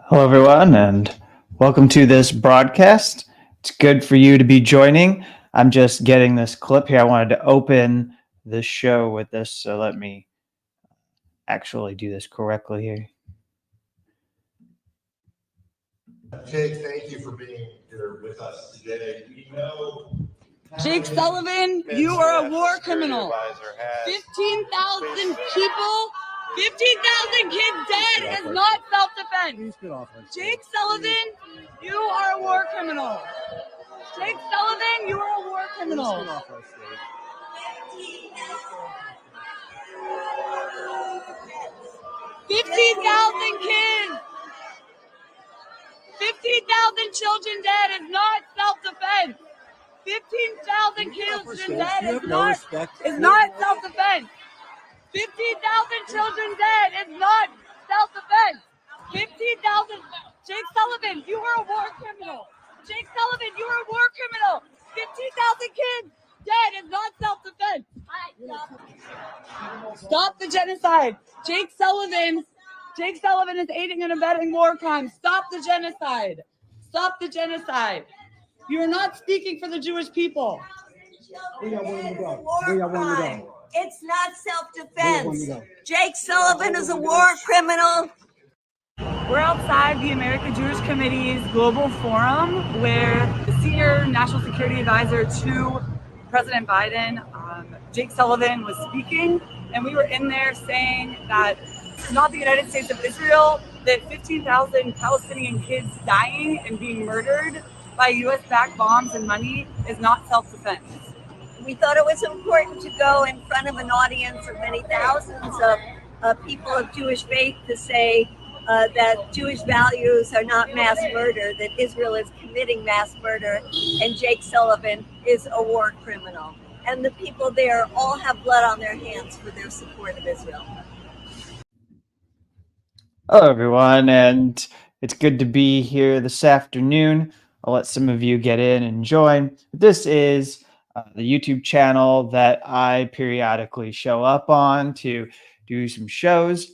Hello, everyone, and welcome to this broadcast. It's good for you to be joining. I'm just getting this clip here. I wanted to open the show with this, so let me actually do this correctly here. Jake, thank you for being here with us today. We know Jake Sullivan, you are a war criminal. 15,000 people, 15,000 kids dead is not self-defense. Jake Sullivan, you are a war criminal. Jake Sullivan, you are a war criminal. 15,000 kids, 15,000 children dead is not self-defense. 15,000 kids dead is not self-defense. 15,000 children dead is not self-defense. 15,000. Jake Sullivan, you are a war criminal. Jake Sullivan, you are a war criminal. 15,000 kids dead is not self-defense. Stop the genocide. Jake Sullivan is aiding and abetting war crimes. Stop the genocide. Stop the genocide. You are not speaking for the Jewish people. It's not self-defense. Jake Sullivan is a war criminal. We're outside the American Jewish Committee's global forum where the senior national security advisor to President Biden, Jake Sullivan, was speaking. And we were in there saying that it's not the United States of Israel, that 15,000 Palestinian kids dying and being murdered by U.S.-backed bombs and money is not self-defense. We thought it was important to go in front of an audience of many thousands of people of Jewish faith to say that Jewish values are not mass murder, that Israel is committing mass murder, and Jake Sullivan is a war criminal. And the people there all have blood on their hands for their support of Israel. Hello, everyone, and it's good to be here this afternoon. I'll let some of you get in and join. This is the YouTube channel that I periodically show up on to do some shows.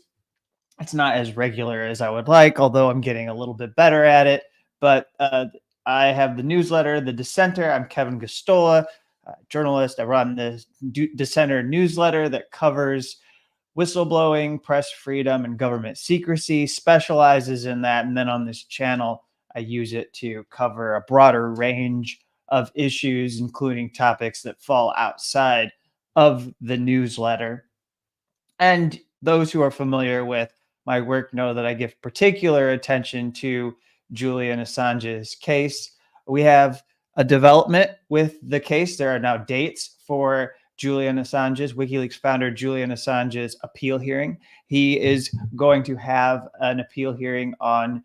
It's not as regular as I would like, although I'm getting a little bit better at it. But I have the newsletter, The Dissenter. I'm Kevin Gosztola, journalist. I run the Dissenter Newsletter that covers whistleblowing, press freedom, and government secrecy, specializes in that. And then on this channel, I use it to cover a broader range of issues, including topics that fall outside of the newsletter. And those who are familiar with my work know that I give particular attention to Julian Assange's case. We have a development with the case. There are now dates for Julian Assange's, WikiLeaks founder Julian Assange's appeal hearing. He is going to have an appeal hearing on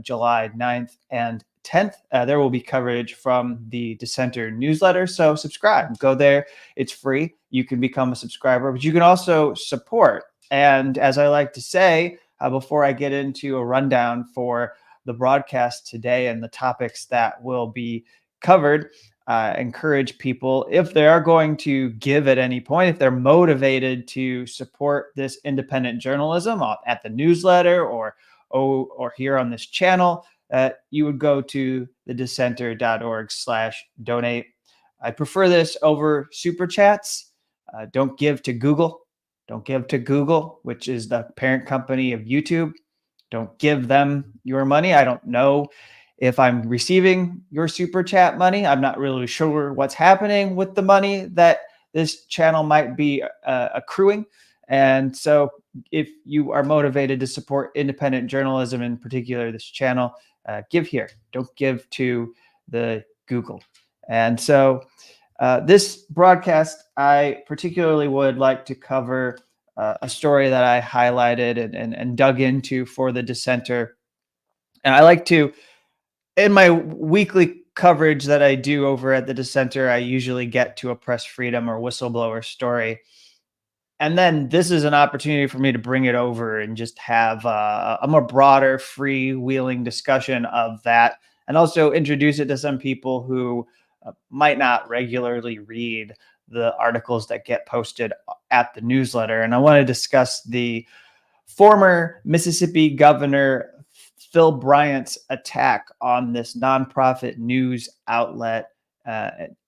July 9th and 10th. There will be coverage from the Dissenter Newsletter. So subscribe, go there. It's free. You can become a subscriber, but you can also support. And as I like to say, before I get into a rundown for the broadcast today and the topics that will be covered, encourage people, if they are going to give at any point, if they're motivated to support this independent journalism at the newsletter or here on this channel, you would go to thedissenter.org/donate. I prefer this over super chats. Don't give to Google. Don't give to Google, which is the parent company of YouTube. Don't give them your money. I don't know if I'm receiving your super chat money. I'm not really sure what's happening with the money that this channel might be accruing. And so if you are motivated to support independent journalism, in particular this channel, give here. Don't give to the Google. And so this broadcast, I particularly would like to cover a story that I highlighted and dug into for the Dissenter. And I like to, in my weekly coverage that I do over at the Dissenter, I usually get to a press freedom or whistleblower story. And then this is an opportunity for me to bring it over and just have a more broader, freewheeling discussion of that, and also introduce it to some people who might not regularly read the articles that get posted at the newsletter. And I want to discuss the former Mississippi governor Phil Bryant's attack on this nonprofit news outlet.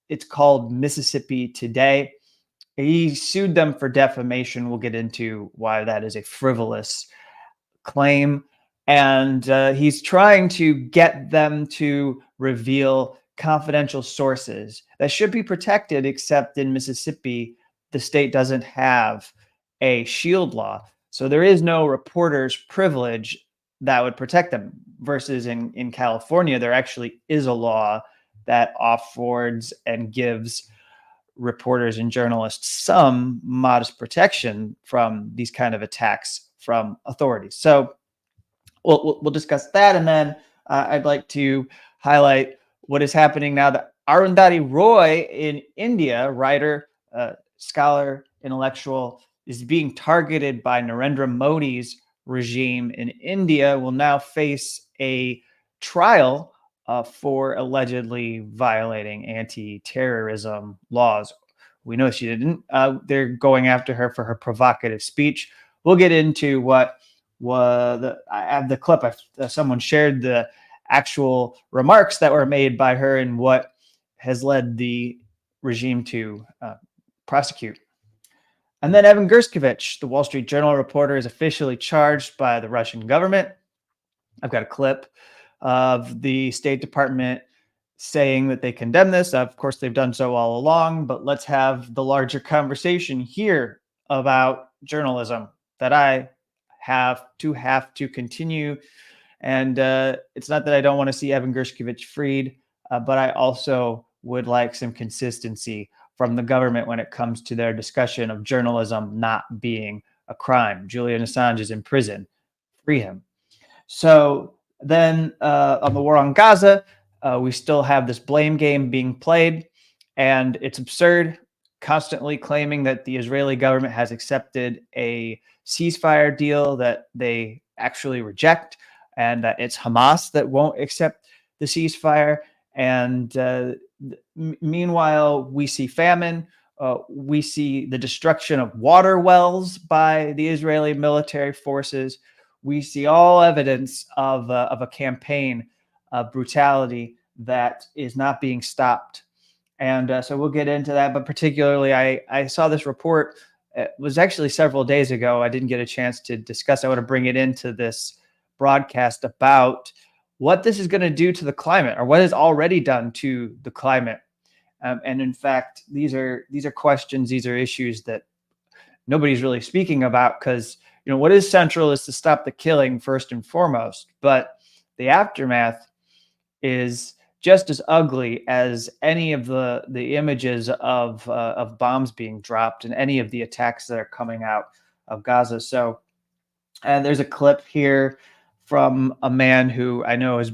It's called Mississippi Today. He sued them for defamation. We'll get into why that is a frivolous claim. And he's trying to get them to reveal confidential sources that should be protected, except in Mississippi, the state doesn't have a shield law. So there is no reporter's privilege that would protect them, versus in California, there actually is a law that affords and gives reporters and journalists some modest protection from these kind of attacks from authorities. So we'll discuss that. And then I'd like to highlight what is happening now that Arundhati Roy in India, writer, scholar, intellectual, is being targeted by Narendra Modi's regime in India, will now face a trial for allegedly violating anti-terrorism laws. We know she didn't. They're going after her for her provocative speech. We'll get into what I have the clip. Someone shared the actual remarks that were made by her and what has led the regime to prosecute. And then Evan Gershkovich, the Wall Street Journal reporter, is officially charged by the Russian government. I've got a clip of the State Department saying that they condemn this. Of course, they've done so all along, but let's have the larger conversation here about journalism that I have to continue. And it's not that I don't want to see Evan Gershkovich freed, but I also would like some consistency from the government when it comes to their discussion of journalism not being a crime. Julian Assange is in prison. Free him. So then on the war on Gaza, we still have this blame game being played, and it's absurd, constantly claiming that the Israeli government has accepted a ceasefire deal that they actually reject, and that it's Hamas that won't accept the ceasefire. And meanwhile, we see famine. We see the destruction of water wells by the Israeli military forces. We see all evidence of a campaign of brutality that is not being stopped. And so we'll get into that. But particularly, I saw this report. It was actually several days ago. I didn't get a chance to discuss. I want to bring it into this broadcast about what this is going to do to the climate, or what has already done to the climate. And in fact, these are questions, these are issues that nobody's really speaking about, because what is central is to stop the killing first and foremost. But the aftermath is just as ugly as any of the images of bombs being dropped and any of the attacks that are coming out of Gaza. So, and there's a clip here from a man who I know has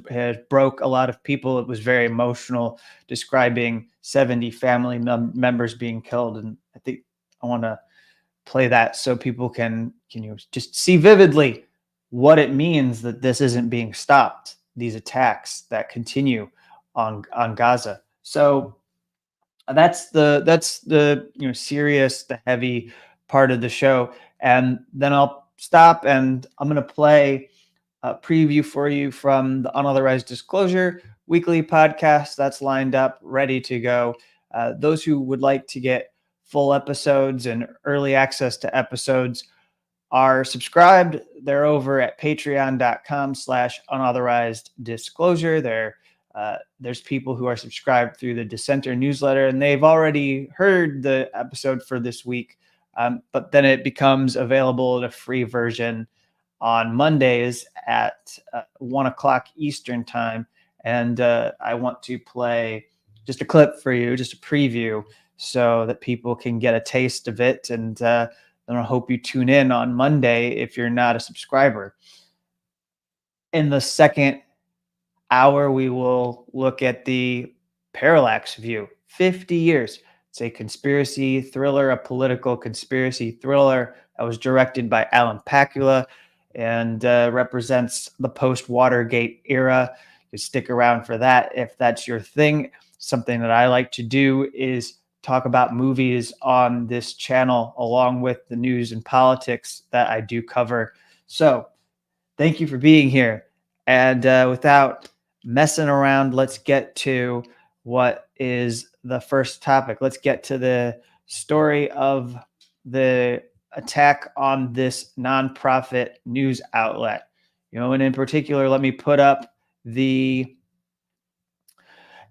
broke a lot of people. It was very emotional, describing 70 family members being killed. And I think I want to play that so people can just see vividly what it means that this isn't being stopped, these attacks that continue on Gaza. So that's the serious, the heavy part of the show. And then I'll stop and I'm going to play a preview for you from the Unauthorized Disclosure weekly podcast that's lined up, ready to go. Those who would like to get full episodes and early access to episodes are subscribed. They're over at patreon.com/unauthorized disclosure. There's people who are subscribed through the Dissenter Newsletter, and they've already heard the episode for this week. But then it becomes available in a free version on Mondays at 1 o'clock Eastern time. And I want to play just a clip for you, just a preview, so that people can get a taste of it. And then I hope you tune in on Monday if you're not a subscriber. In the second hour, we will look at the Parallax View, 50 years. It's a conspiracy thriller, a political conspiracy thriller that was directed by Alan Pakula and represents the post-Watergate era. You stick around for that if that's your thing. Something that I like to do is talk about movies on this channel, along with the news and politics that I do cover. So thank you for being here. And without messing around, let's get to what is the first topic. Let's get to the story of the attack on this nonprofit news outlet. And in particular, let me put up the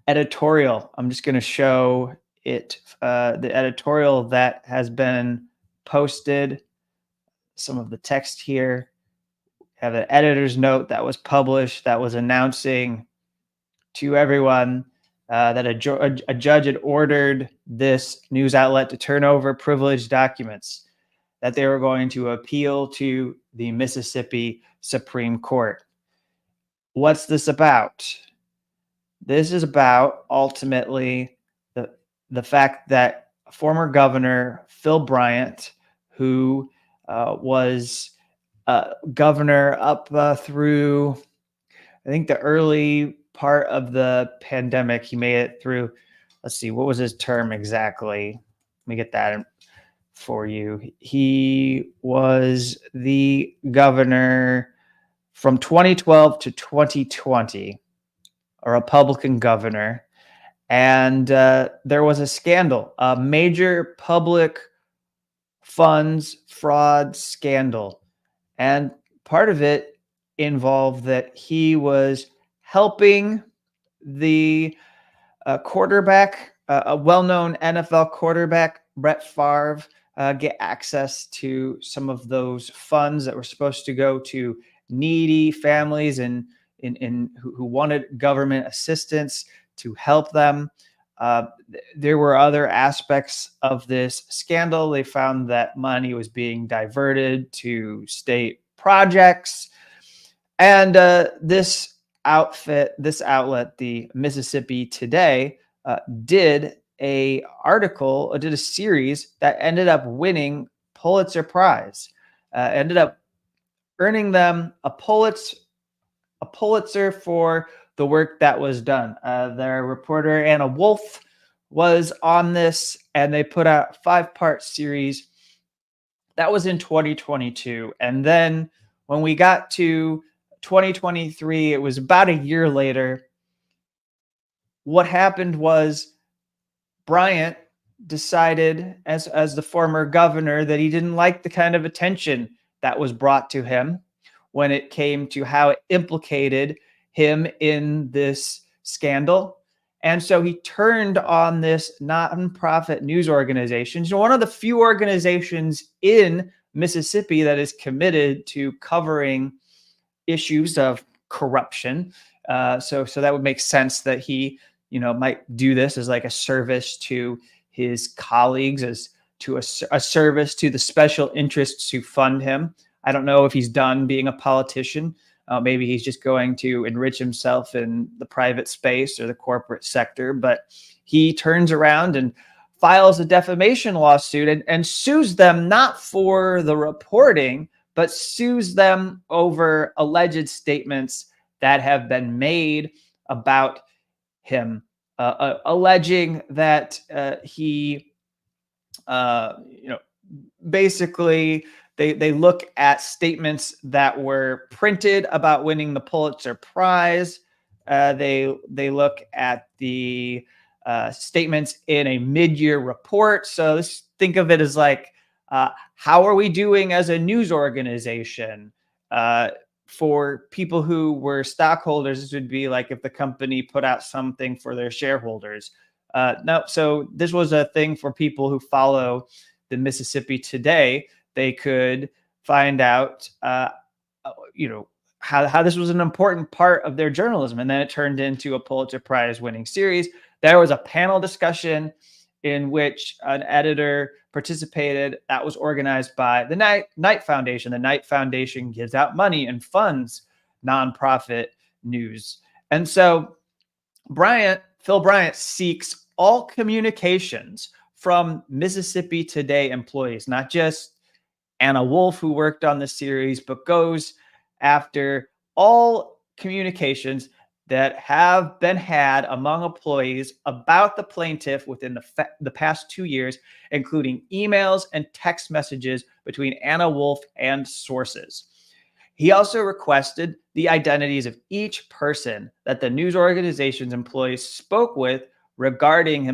editorial. I'm just going to show it, the editorial that has been posted. Some of the text here. Have an editor's note that was published that was announcing to everyone that a judge had ordered this news outlet to turn over privileged documents, that they were going to appeal to the Mississippi Supreme Court. What's this about? This is about ultimately the fact that former Governor Phil Bryant, who was governor up through, I think, the early part of the pandemic. He made it through, let's see, what was his term exactly? Let me get that for you. He was the governor from 2012 to 2020, a Republican governor. And there was a scandal, a major public funds fraud scandal. And part of it involved that he was helping the quarterback, a well-known NFL quarterback, Brett Favre, get access to some of those funds that were supposed to go to needy families and who wanted government assistance to help them. There were other aspects of this scandal. They found that money was being diverted to state projects. And this outlet, the Mississippi Today, did a series that ended up winning Pulitzer Prize, ended up earning them a Pulitzer for the work that was done. Their reporter Anna Wolf was on this, and they put out a 5-part series. That was in 2022. And then when we got to 2023, it was about a year later. What happened was Bryant decided, as the former governor, that he didn't like the kind of attention that was brought to him when it came to how it implicated him in this scandal. And so he turned on this nonprofit news organization, one of the few organizations in Mississippi that is committed to covering issues of corruption. So that would make sense that he, might do this as like a service to his colleagues, as to a service to the special interests who fund him. I don't know if he's done being a politician. Maybe he's just going to enrich himself in the private space or the corporate sector. But he turns around and files a defamation lawsuit and sues them not for the reporting, but sues them over alleged statements that have been made about him, alleging that he, basically, They look at statements that were printed about winning the Pulitzer Prize. They look at the statements in a mid-year report. So think of it as like, how are we doing as a news organization? For people who were stockholders, this would be like if the company put out something for their shareholders. No, so this was a thing for people who follow the Mississippi Today. They could find out, how this was an important part of their journalism. And then it turned into a Pulitzer Prize winning series. There was a panel discussion in which an editor participated that was organized by the Knight Foundation. The Knight Foundation gives out money and funds nonprofit news. And so Phil Bryant seeks all communications from Mississippi Today employees, not just Anna Wolf, who worked on the series, but goes after all communications that have been had among employees about the plaintiff within the past 2 years, including emails and text messages between Anna Wolf and sources. He also requested the identities of each person that the news organization's employees spoke with regarding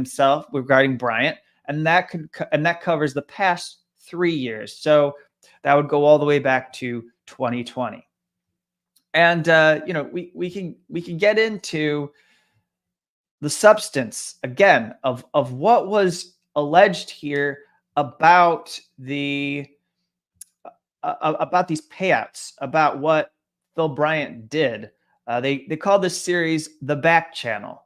Bryant, and that covers the past 3 years. So that would go all the way back to 2020. And we can get into the substance again of what was alleged here about these payouts, about what Phil Bryant did. They call this series the Back Channel.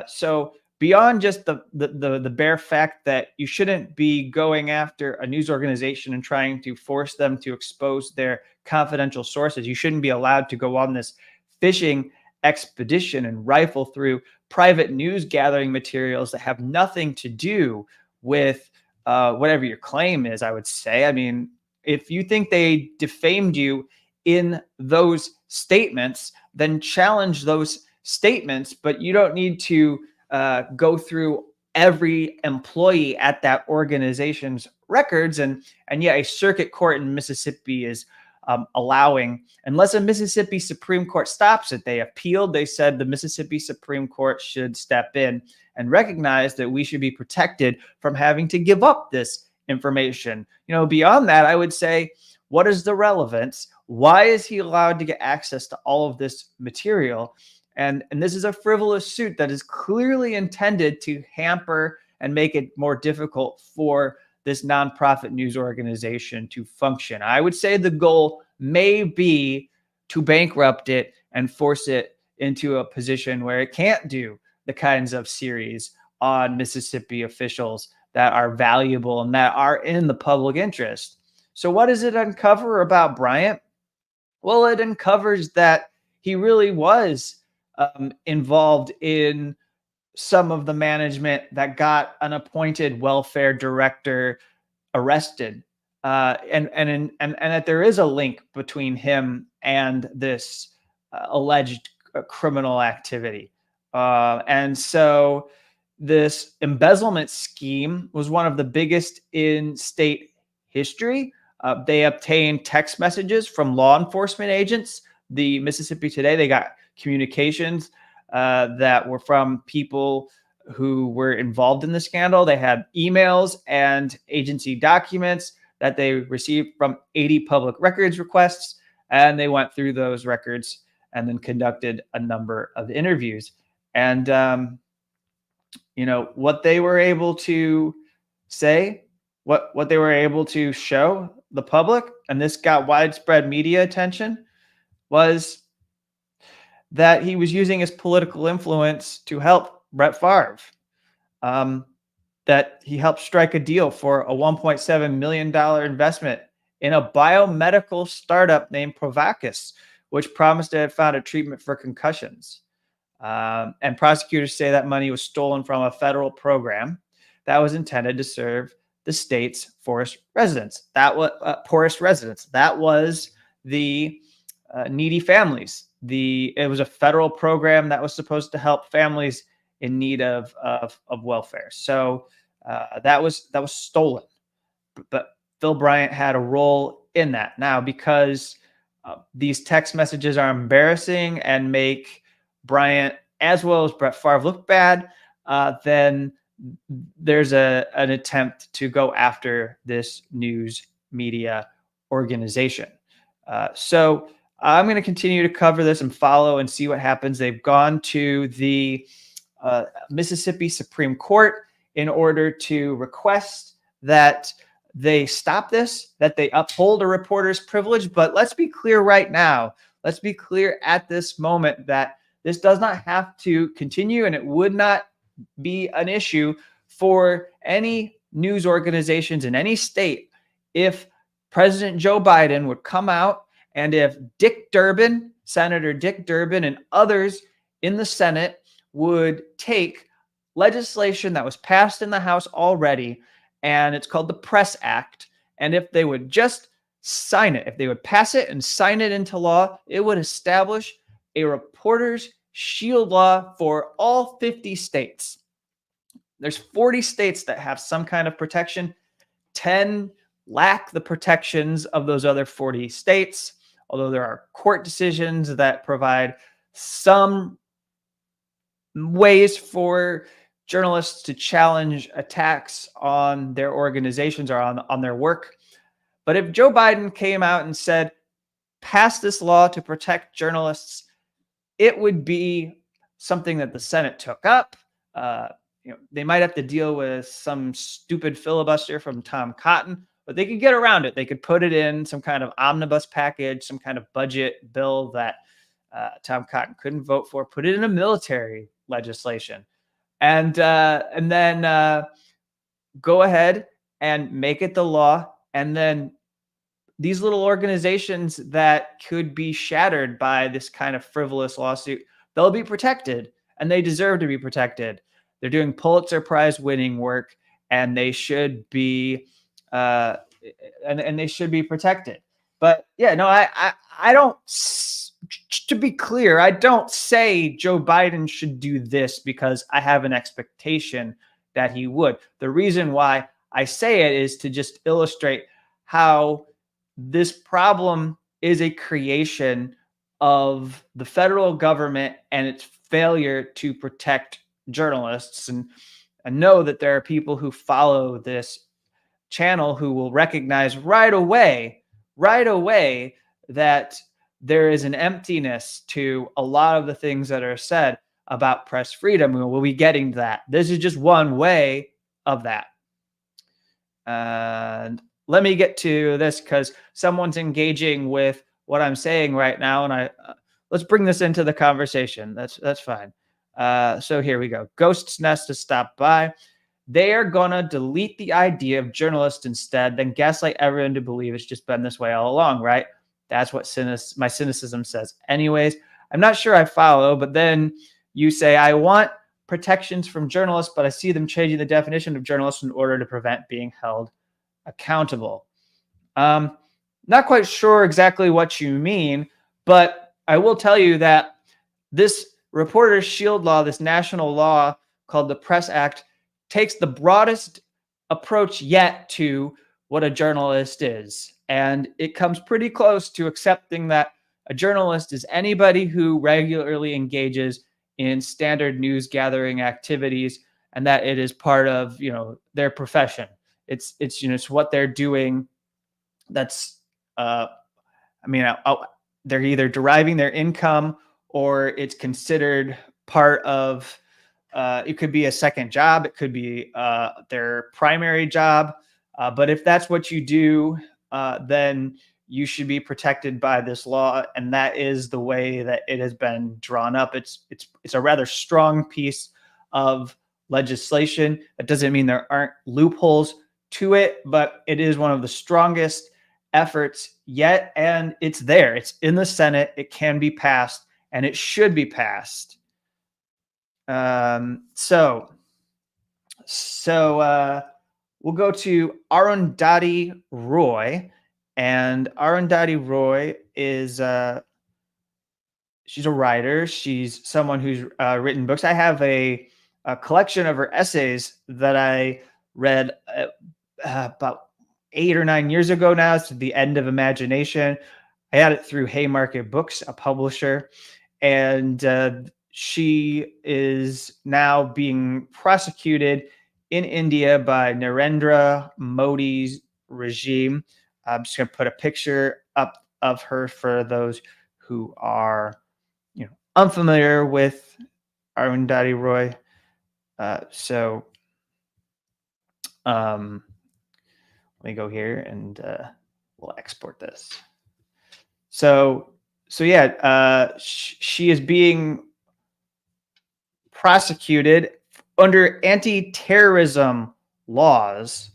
So beyond just the bare fact that you shouldn't be going after a news organization and trying to force them to expose their confidential sources, you shouldn't be allowed to go on this fishing expedition and rifle through private news gathering materials that have nothing to do with whatever your claim is, I would say. I mean, if you think they defamed you in those statements, then challenge those statements, but you don't need to go through every employee at that organization's records. And yet a circuit court in Mississippi is allowing, unless a Mississippi Supreme Court stops it. They appealed. They said the Mississippi Supreme Court should step in and recognize that we should be protected from having to give up this information. Beyond that, I would say, what is the relevance? Why is he allowed to get access to all of this material? And this is a frivolous suit that is clearly intended to hamper and make it more difficult for this nonprofit news organization to function. I would say the goal may be to bankrupt it and force it into a position where it can't do the kinds of series on Mississippi officials that are valuable and that are in the public interest. So what does it uncover about Bryant? Well, it uncovers that he really was involved in some of the management that got an appointed welfare director arrested, and that there is a link between him and this alleged criminal activity. And so this embezzlement scheme was one of the biggest in state history. They obtained text messages from law enforcement agents. The Mississippi Today, they got communications that were from people who were involved in the scandal. They had emails and agency documents that they received from 80 public records requests, and they went through those records and then conducted a number of interviews. And what they were able to say, what they were able to show the public, and this got widespread media attention, was that he was using his political influence to help Brett Favre, that he helped strike a deal for a $1.7 million investment in a biomedical startup named Provacus, which promised to have found a treatment for concussions. And prosecutors say that money was stolen from a federal program that was intended to serve the state's poorest residents. That was the needy families. It was a federal program that was supposed to help families in need of welfare. So that was stolen. But Phil Bryant had a role in that. Now, because these text messages are embarrassing and make Bryant as well as Brett Favre look bad, then there's an attempt to go after this news media organization. So I'm going to continue to cover this and follow and see what happens. They've gone to the Mississippi Supreme Court in order to request that they stop this, that they uphold a reporter's privilege. But let's be clear right now. Let's be clear at this moment that this does not have to continue, and it would not be an issue for any news organizations in any state if President Joe Biden would come out and if Senator Dick Durbin and others in the Senate would take legislation that was passed in the House already, and it's called the Press Act, and if they would just sign it, if they would pass it and sign it into law, it would establish a reporter's shield law for all 50 states. There's 40 states that have some kind of protection. 10 lack the protections of those other 40 states. although there are court decisions that provide some ways for journalists to challenge attacks on their organizations or on their work. But if Joe Biden came out and said, pass this law to protect journalists, it would be something that the Senate took up. They might have to deal with some stupid filibuster from Tom Cotton, but they could get around it. They could put it in some kind of omnibus package, some kind of budget bill that Tom Cotton couldn't vote for, put it in a military legislation, and then go ahead and make it the law. And then these little organizations that could be shattered by this kind of frivolous lawsuit, they'll be protected, and they deserve to be protected. They're doing Pulitzer Prize winning work, and they should be and they should be protected. But yeah, no, I don't. To be clear, I don't say Joe Biden should do this because I have an expectation that he would. The reason why I say it is to just illustrate how this problem is a creation of the federal government and its failure to protect journalists. And I know that there are people who follow this channel who will recognize right away that there is an emptiness to a lot of the things that are said about press freedom. We'll be getting to that. This is just one way of that. And let me get to this because someone's engaging with what I'm saying right now, and let's bring this into the conversation. That's fine. So here we go. Ghost's Nest has stopped by. They are gonna delete the idea of journalists instead, then gaslight everyone to believe it's just been this way all along, right? That's what my cynicism says. Anyways, I'm not sure I follow, but then you say, I want protections from journalists, but I see them changing the definition of journalists in order to prevent being held accountable. Not quite sure exactly what you mean, but I will tell you that this Reporters' Shield law, this national law called the Press Act, takes the broadest approach yet to what a journalist is. And it comes pretty close to accepting that a journalist is anybody who regularly engages in standard news gathering activities, and that it is part of, their profession. It's what they're doing. That's, they're either deriving their income or it's considered part of, it could be a second job. It could be their primary job. But if that's what you do, then you should be protected by this law. And that is the way that it has been drawn up. It's a rather strong piece of legislation. That doesn't mean there aren't loopholes to it, but it is one of the strongest efforts yet. And it's there. It's in the Senate. It can be passed, and it should be passed. So we'll go to Arundhati Roy, and Arundhati Roy is she's a writer. She's someone who's written books. I have a collection of her essays that I read about 8 or 9 years ago now. It's The End of Imagination. I had it through Haymarket Books, a publisher, and she is now being prosecuted in India by Narendra Modi's regime. I'm just going to put a picture up of her for those who are, unfamiliar with Arundhati Roy. Let me go here and we'll export this. So yeah, she is being prosecuted under anti-terrorism laws.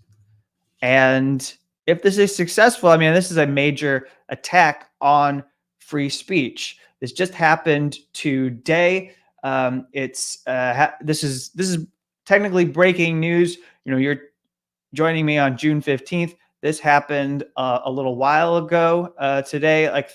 And if this is successful, this is a major attack on free speech. This just happened today. This is technically breaking news. You're joining me on June 15th. This happened a little while ago today, like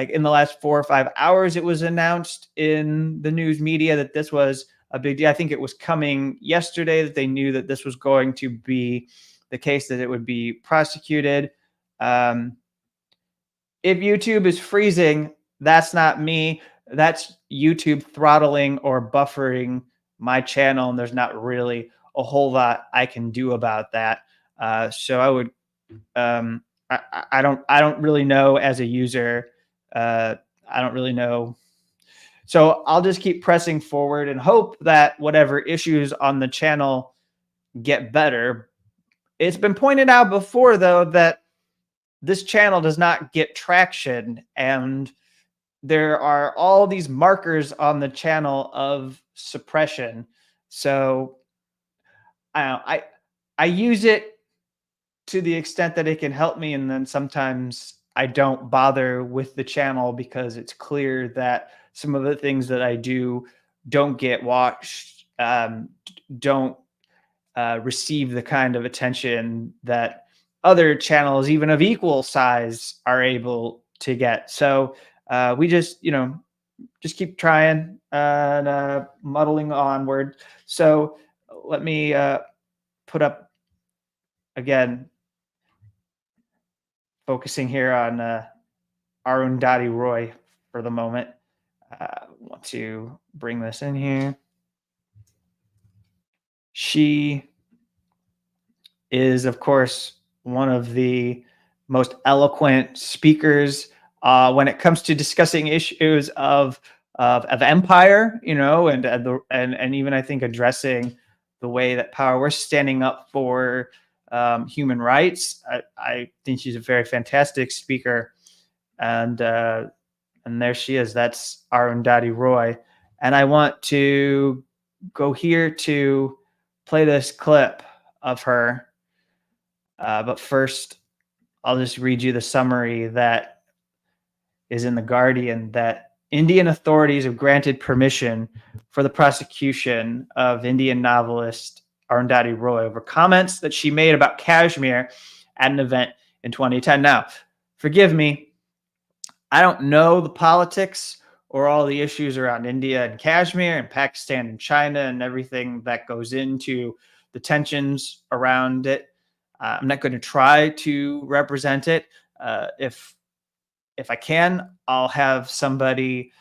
in the last 4 or 5 hours, it was announced in the news media that this was a big deal. I think it was coming yesterday that they knew that this was going to be the case, that it would be prosecuted. if YouTube is freezing, that's not me. That's YouTube throttling or buffering my channel, and there's not really a whole lot I can do about that. So I would, I don't really know as a user. I don't really know. So I'll just keep pressing forward and hope that whatever issues on the channel get better. It's been pointed out before, though, that this channel does not get traction, and there are all these markers on the channel of suppression. So I use it to the extent that it can help me, and then sometimes I don't bother with the channel because it's clear that some of the things that I do don't get watched, don't receive the kind of attention that other channels, even of equal size, are able to get. So we just, just keep trying and muddling onward. So let me put up again, focusing here on Arundhati Roy for the moment. Want to bring this in here. She is, of course, one of the most eloquent speakers when it comes to discussing issues of empire, and even I think addressing the way that power. We're standing up for human rights. I think she's a very fantastic speaker, and there she is. That's Arundhati Roy, and I want to go here to play this clip of her. But first, I'll just read you the summary that is in The Guardian, that Indian authorities have granted permission for the prosecution of Indian novelist Arundhati Roy over comments that she made about Kashmir at an event in 2010. Now, forgive me, I don't know the politics or all the issues around India and Kashmir and Pakistan and China and everything that goes into the tensions around it. I'm not going to try to represent it. If I can, I'll have somebody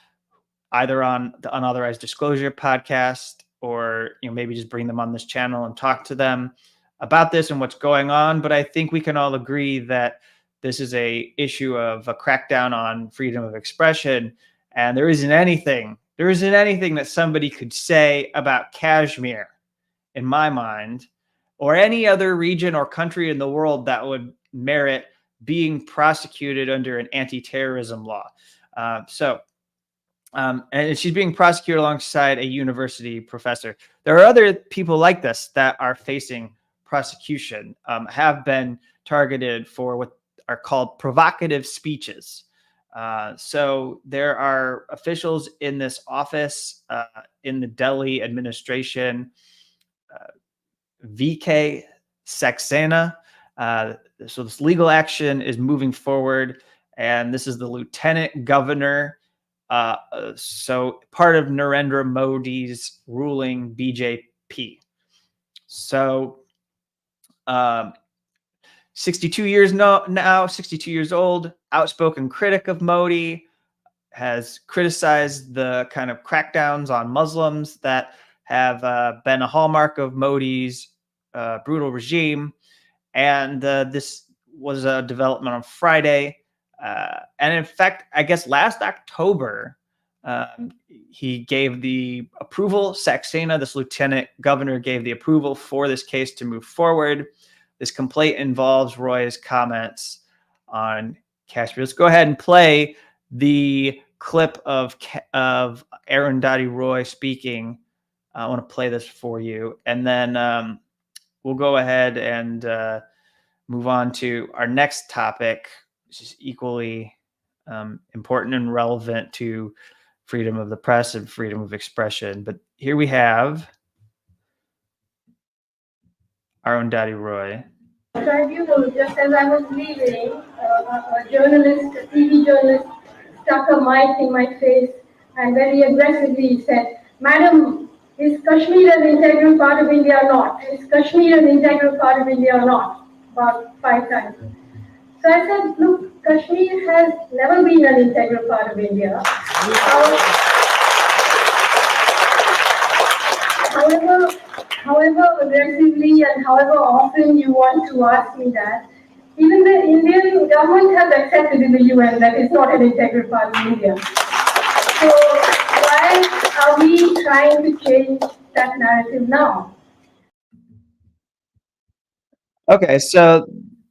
either on the Unauthorized Disclosure podcast or maybe just bring them on this channel and talk to them about this and what's going on. But I think we can all agree that this is a issue of a crackdown on freedom of expression, and there isn't anything that somebody could say about Kashmir, in my mind, or any other region or country in the world that would merit being prosecuted under an anti-terrorism law. And she's being prosecuted alongside a university professor. There are other people like this that are facing prosecution, have been targeted for what are called provocative speeches. So there are officials in this office, in the Delhi administration, VK Saxena. So this legal action is moving forward, and this is the lieutenant governor. So part of Narendra Modi's ruling BJP. So 62 years now, 62 years old, outspoken critic of Modi, has criticized the kind of crackdowns on Muslims that have been a hallmark of Modi's brutal regime. And this was a development on Friday. And in fact, I guess last October, he gave the approval. Saxena, this lieutenant governor, gave the approval for this case to move forward. This complaint involves Roy's comments on Kashmir. Let's go ahead and play the clip of Arundhati Roy speaking. I want to play this for you, and then we'll go ahead and move on to our next topic, which is equally important and relevant to freedom of the press and freedom of expression. But here we have Arundhati Roy. Tribunal, just as I was leaving, a TV journalist, stuck a mic in my face and very aggressively said, "Madam, is Kashmir an integral part of India or not? Is Kashmir an integral part of India or not?" About 5 times. So I said, look, Kashmir has never been an integral part of India. However aggressively and however often you want to ask me that, even the Indian government has accepted in the UN that it's not an integral part of India. So why are we trying to change that narrative now? Okay, so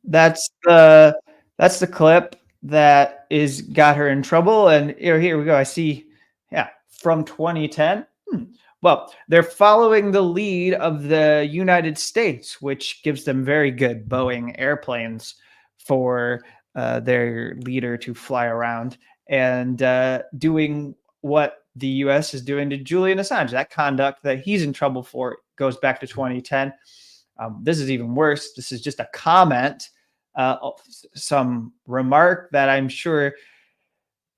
that's the clip that is got her in trouble, and here we go. I see, yeah, from 2010. Well, they're following the lead of the United States, which gives them very good Boeing airplanes for their leader to fly around, and doing what the U.S. is doing to Julian Assange. That conduct that he's in trouble for goes back to 2010. This is even worse. This is just a comment, some remark that I'm sure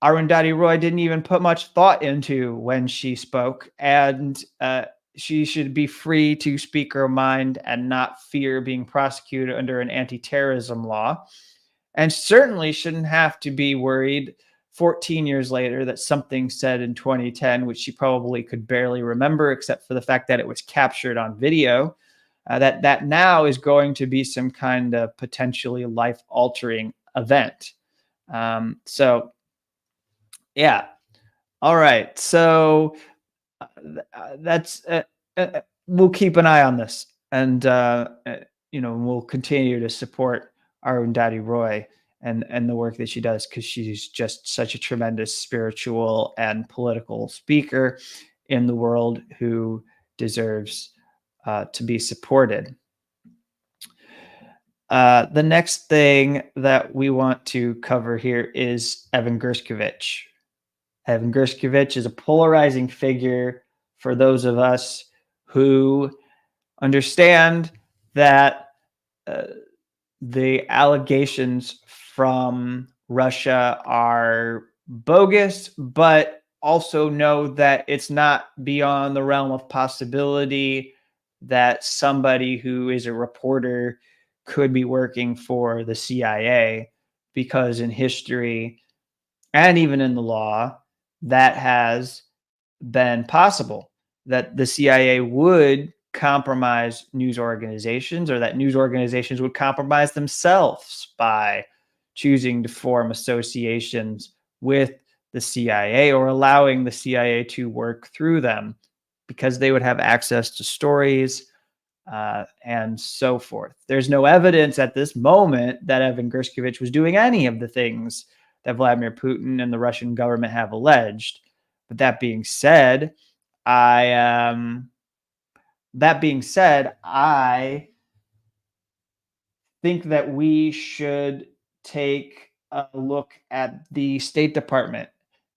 Arundhati Roy didn't even put much thought into when she spoke, and she should be free to speak her mind and not fear being prosecuted under an anti-terrorism law, and certainly shouldn't have to be worried 14 years later that something said in 2010, which she probably could barely remember except for the fact that it was captured on video, that now is going to be some kind of potentially life-altering event. So, yeah. All right. So that's we'll keep an eye on this, and we'll continue to support Arundhati Roy and the work that she does, because she's just such a tremendous spiritual and political speaker in the world who deserves to be supported. The next thing that we want to cover here is Evan Gershkovich. Evan Gershkovich is a polarizing figure for those of us who understand that the allegations from Russia are bogus, but also know that it's not beyond the realm of possibility that somebody who is a reporter could be working for the CIA, because in history and even in the law, that has been possible, that the CIA would compromise news organizations, or that news organizations would compromise themselves by choosing to form associations with the CIA or allowing the CIA to work through them, because they would have access to stories and so forth. There's no evidence at this moment that Evan Gershkovich was doing any of the things that Vladimir Putin and the Russian government have alleged. But that being said, I think that we should take a look at the State Department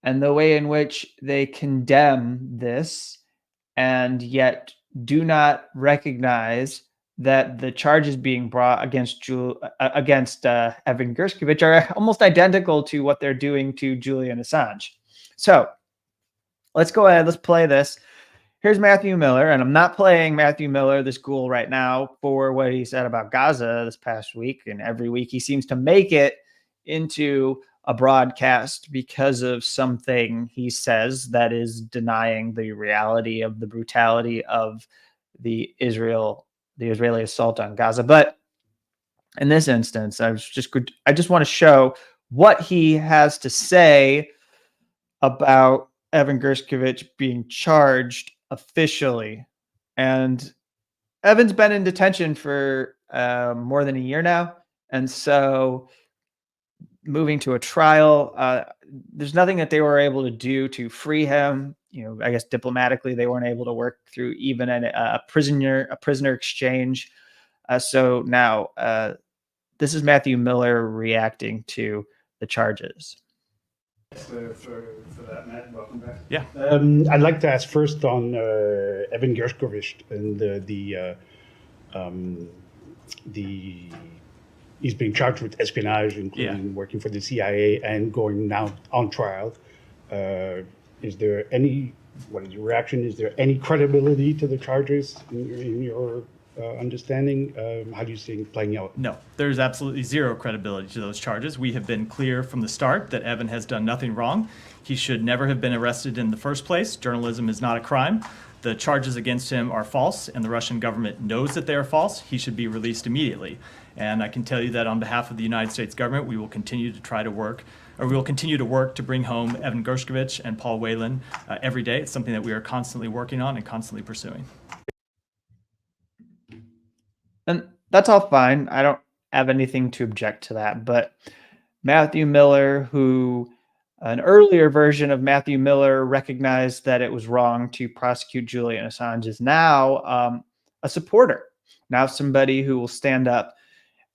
and the way in which they condemn this, and yet do not recognize that the charges being brought against Evan Gershkovich are almost identical to what they're doing to Julian Assange. So let's go ahead. Let's play this. Here's Matthew Miller, and I'm not playing Matthew Miller, this ghoul, right now for what he said about Gaza this past week. And every week he seems to make it into a broadcast because of something he says that is denying the reality of the brutality of the Israeli assault on Gaza. But in this instance, I just want to show what he has to say about Evan Gershkovich being charged officially. And Evan's been in detention for more than a year now. And so moving to a trial, there's nothing that they were able to do to free him. I guess diplomatically, they weren't able to work through even a prisoner exchange. So now this is Matthew Miller reacting to the charges. For that, Matt, welcome back. Yeah. I'd like to ask first on Evan Gershkovich and he's being charged with espionage, including working for the CIA and going now on trial. What is your reaction? Is there any credibility to the charges in your understanding? How do you see it playing out? No, there's absolutely zero credibility to those charges. We have been clear from the start that Evan has done nothing wrong. He should never have been arrested in the first place. Journalism is not a crime. The charges against him are false, and the Russian government knows that they are false. He should be released immediately. And I can tell you that on behalf of the United States government, we will continue to work to bring home Evan Gershkovich and Paul Whelan every day. It's something that we are constantly working on and constantly pursuing. And that's all fine. I don't have anything to object to that. But Matthew Miller, who an earlier version of Matthew Miller recognized that it was wrong to prosecute Julian Assange, is now a supporter. Now somebody who will stand up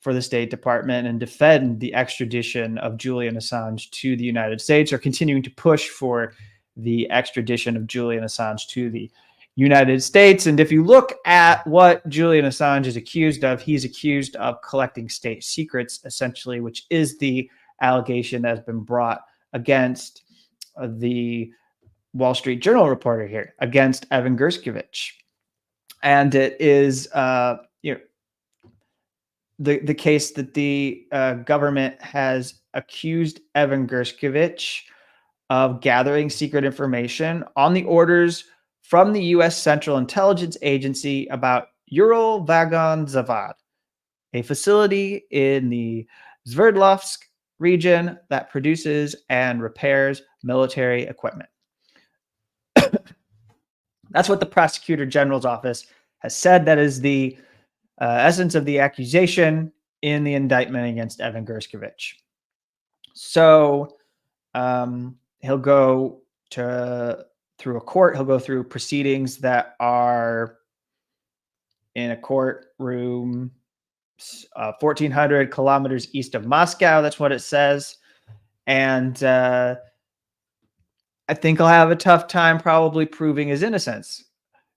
for the State Department and defend the extradition of Julian Assange to the United States, or continuing to push for the extradition of Julian Assange to the United States. And if you look at what Julian Assange is accused of, he's accused of collecting state secrets, essentially, which is the allegation that has been brought against the Wall Street Journal reporter here, against Evan Gershkovich. And it is the case that the government has accused Evan Gershkovich of gathering secret information on the orders from the U.S. Central Intelligence Agency about Ural-Vagon Zavad, a facility in the Sverdlovsk region that produces and repairs military equipment. That's what the Prosecutor General's office has said. That is the essence of the accusation in the indictment against Evan Gershkovich. So he'll go through a court. He'll go through proceedings that are in a courtroom 1,400 kilometers east of Moscow. That's what it says. And I think he'll have a tough time probably proving his innocence.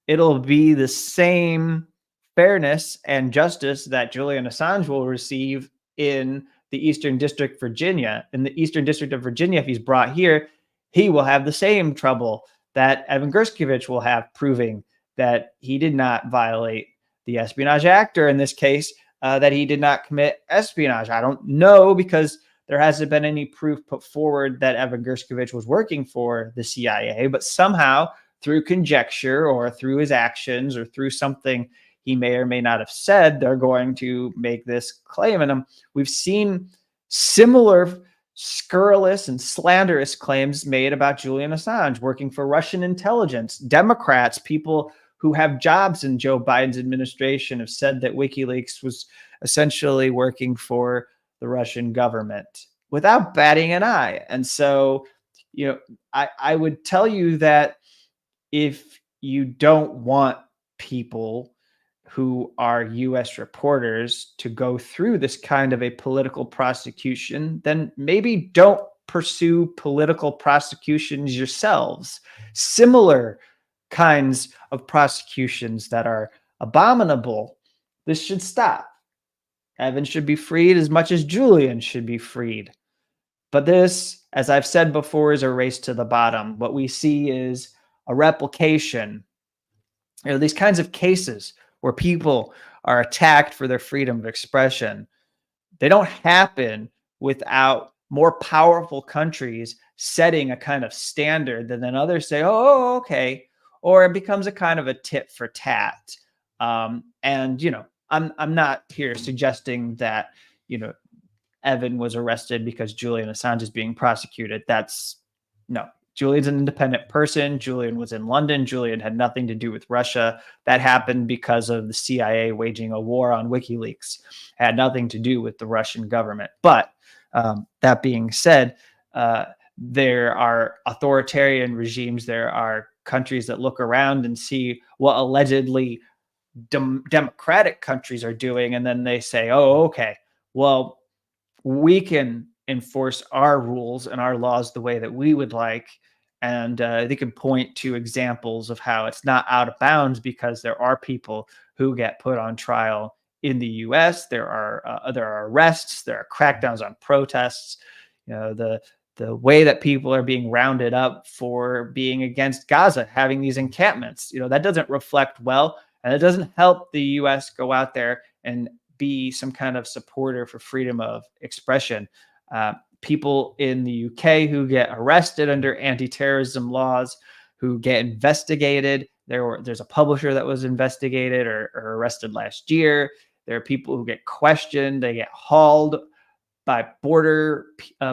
It'll be the same fairness and justice that Julian Assange will receive in the Eastern District, Virginia. In the Eastern District of Virginia, if he's brought here, he will have the same trouble that Evan Gershkovich will have proving that he did not violate the Espionage Act, or in this case, that he did not commit espionage. I don't know, because there hasn't been any proof put forward that Evan Gershkovich was working for the CIA, but somehow through conjecture or through his actions or through something he may or may not have said, they're going to make this claim. And we've seen similar scurrilous and slanderous claims made about Julian Assange working for Russian intelligence. Democrats, people who have jobs in Joe Biden's administration, have said that WikiLeaks was essentially working for the Russian government without batting an eye. And so, I would tell you that if you don't want people who are U.S. reporters to go through this kind of a political prosecution, then maybe don't pursue political prosecutions yourselves. Similar kinds of prosecutions that are abominable, this should stop. Evan should be freed as much as Julian should be freed. But this, as I've said before, is a race to the bottom. What we see is a replication. These kinds of cases where people are attacked for their freedom of expression, they don't happen without more powerful countries setting a kind of standard that then others say, oh, okay. Or it becomes a kind of a tit for tat. I'm not here suggesting that, Evan was arrested because Julian Assange is being prosecuted. No. Julian's an independent person. Julian was in London. Julian had nothing to do with Russia. That happened because of the CIA waging a war on WikiLeaks. It had nothing to do with the Russian government. But that being said, there are authoritarian regimes. There are countries that look around and see what allegedly democratic countries are doing. And then they say, oh, okay, well, we can enforce our rules and our laws the way that we would like. And they can point to examples of how it's not out of bounds, because there are people who get put on trial in the U.S. There are arrests, there are crackdowns on protests. The way that people are being rounded up for being against Gaza, having these encampments, that doesn't reflect well And it doesn't help the US go out there and be some kind of supporter for freedom of expression. People in the UK who get arrested under anti-terrorism laws, who get investigated. There's a publisher that was investigated or arrested last year. There are people who get questioned. They get hauled by border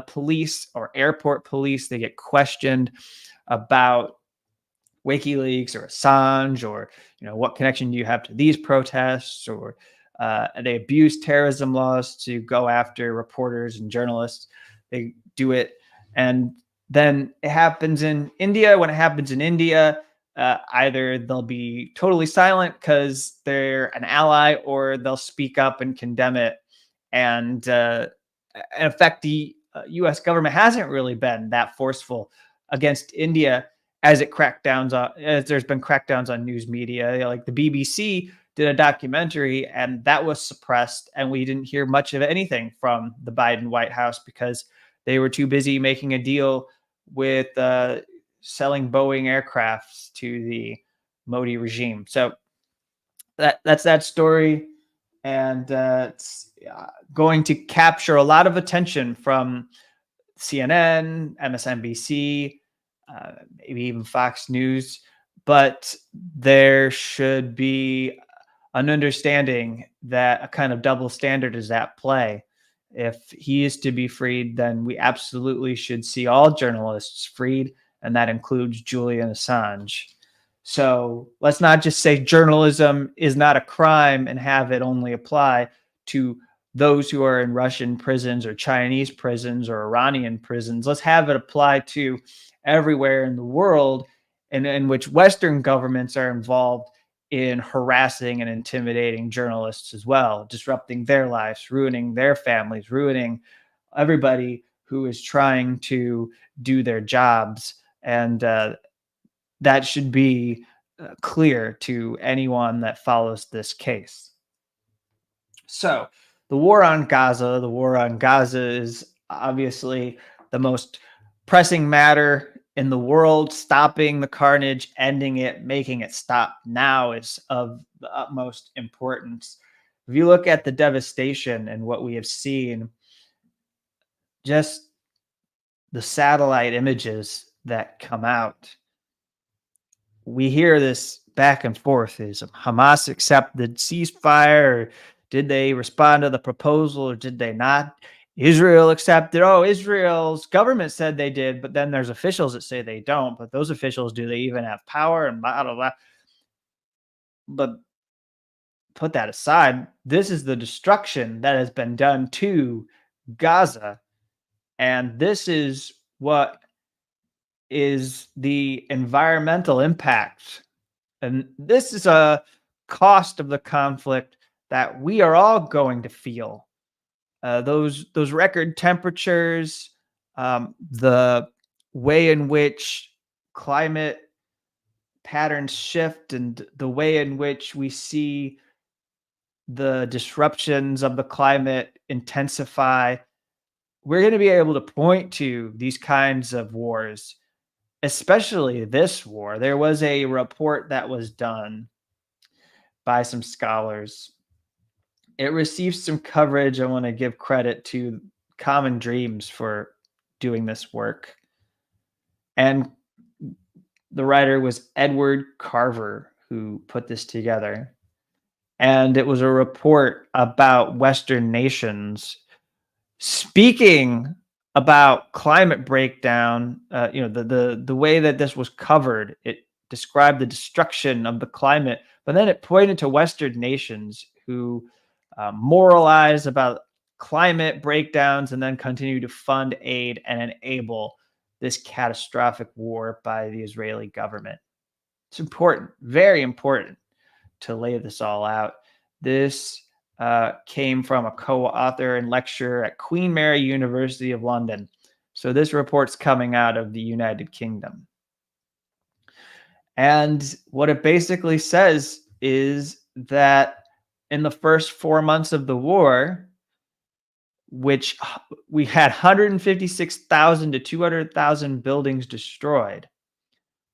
police or airport police. They get questioned about WikiLeaks or Assange, or what connection do you have to these protests, or they abuse terrorism laws to go after reporters and journalists. They do it, and then it happens in India. When it happens in India, either they'll be totally silent because they're an ally, or they'll speak up and condemn it. And in fact, the U.S. government hasn't really been that forceful against India as there's been crackdowns on news media. Like the BBC did a documentary, and that was suppressed, and we didn't hear much of anything from the Biden White House because they were too busy making a deal with selling Boeing aircrafts to the Modi regime. So that's that story, and it's going to capture a lot of attention from CNN, MSNBC, maybe even Fox News. But there should be an understanding that a kind of double standard is at play. If he is to be freed, then we absolutely should see all journalists freed, and that includes Julian Assange. So let's not just say journalism is not a crime and have it only apply to those who are in Russian prisons or Chinese prisons or Iranian prisons. Let's have it apply to everywhere in the world in which Western governments are involved in harassing and intimidating journalists as well, disrupting their lives, ruining their families, ruining everybody who is trying to do their jobs. And that should be clear to anyone that follows this case. So the war on Gaza is obviously the most pressing matter in the world. Stopping the carnage, ending it, making it stop now is of the utmost importance. If you look at the devastation and what we have seen, just the satellite images that come out, we hear this back and forth. Is Hamas accept the ceasefire? Or did they respond to the proposal, or did they not? Israel accepted. Oh, Israel's government said they did, but then there's officials that say they don't. But those officials, do they even have power? And blah, blah, blah. But put that aside. This is the destruction that has been done to Gaza. And this is what is the environmental impact. And this is a cost of the conflict that we are all going to feel. Those record temperatures, the way in which climate patterns shift, and the way in which we see the disruptions of the climate intensify. We're going to be able to point to these kinds of wars, especially this war. There was a report that was done by some scholars. It received some coverage. I want to give credit to Common Dreams for doing this work. And the writer was Edward Carver, who put this together. And it was a report about Western nations speaking about climate breakdown. The way that this was covered, it described the destruction of the climate, but then it pointed to Western nations who moralize about climate breakdowns and then continue to fund aid and enable this catastrophic war by the Israeli government. It's important, very important, to lay this all out. This came from a co-author and lecturer at Queen Mary University of London. So this report's coming out of the United Kingdom. And what it basically says is that in the first 4 months of the war, which we had 156,000 to 200,000 buildings destroyed,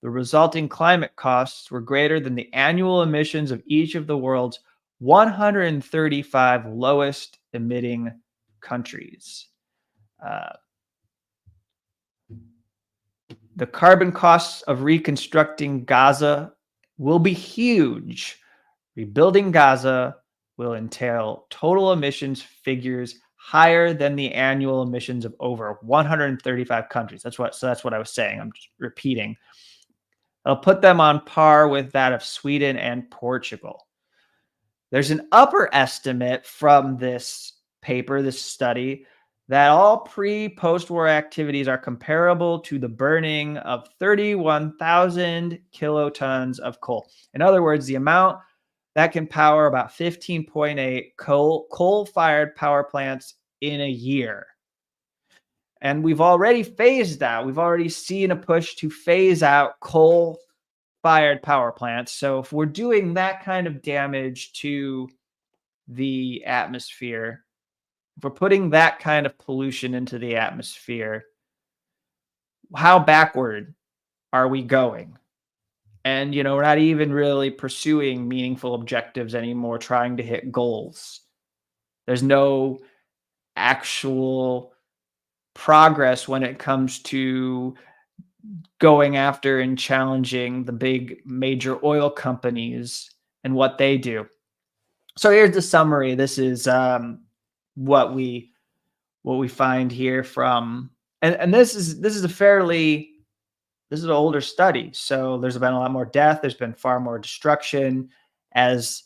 The resulting climate costs were greater than the annual emissions of each of the world's 135 lowest emitting countries. The carbon costs of reconstructing Gaza will be huge. Rebuilding Gaza will entail total emissions figures higher than the annual emissions of over 135 countries. That's what I was saying. I'm just repeating. I'll put them on par with that of Sweden and Portugal. There's an upper estimate from this paper, this study, that all pre-post-war activities are comparable to the burning of 31,000 kilotons of coal. In other words, the amount that can power about 15.8 coal-fired power plants in a year. And we've already phased out. We've already seen a push to phase out coal-fired power plants. So if we're doing that kind of damage to the atmosphere, if we're putting that kind of pollution into the atmosphere, how backward are we going? And, we're not even really pursuing meaningful objectives anymore, trying to hit goals. There's no actual progress when it comes to going after and challenging the big major oil companies and what they do. So here's the summary. This is what we find here from, and this is an older study. So there's been a lot more death. There's been far more destruction. As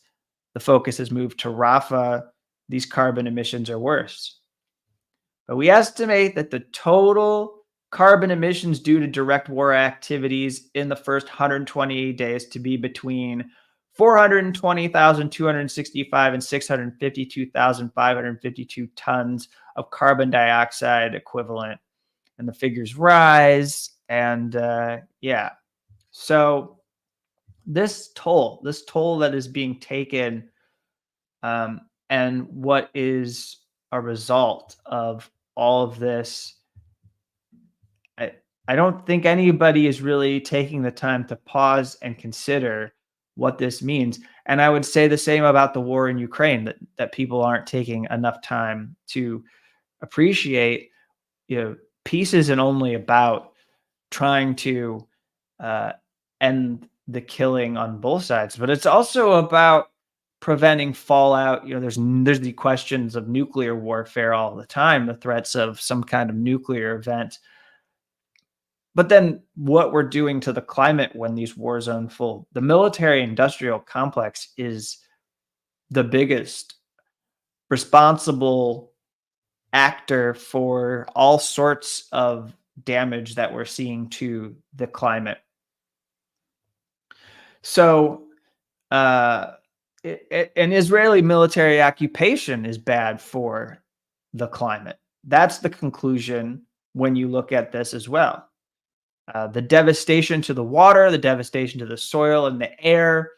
the focus has moved to Rafah, these carbon emissions are worse. But we estimate that the total carbon emissions due to direct war activities in the first 128 days to be between 420,265 and 652,552 tons of carbon dioxide equivalent. And the figures rise. And so this toll that is being taken, and what is a result of all of this, I don't think anybody is really taking the time to pause and consider what this means. And I would say the same about the war in Ukraine, that people aren't taking enough time to appreciate. Peace isn't only about trying to end the killing on both sides, but it's also about preventing fallout. There's the questions of nuclear warfare all the time, the threats of some kind of nuclear event. But then what we're doing to the climate when these wars unfold. The military-industrial complex is the biggest responsible actor for all sorts of damage that we're seeing to the climate. So an Israeli military occupation is bad for the climate. That's the conclusion when you look at this as well. The devastation to the water, the devastation to the soil and the air.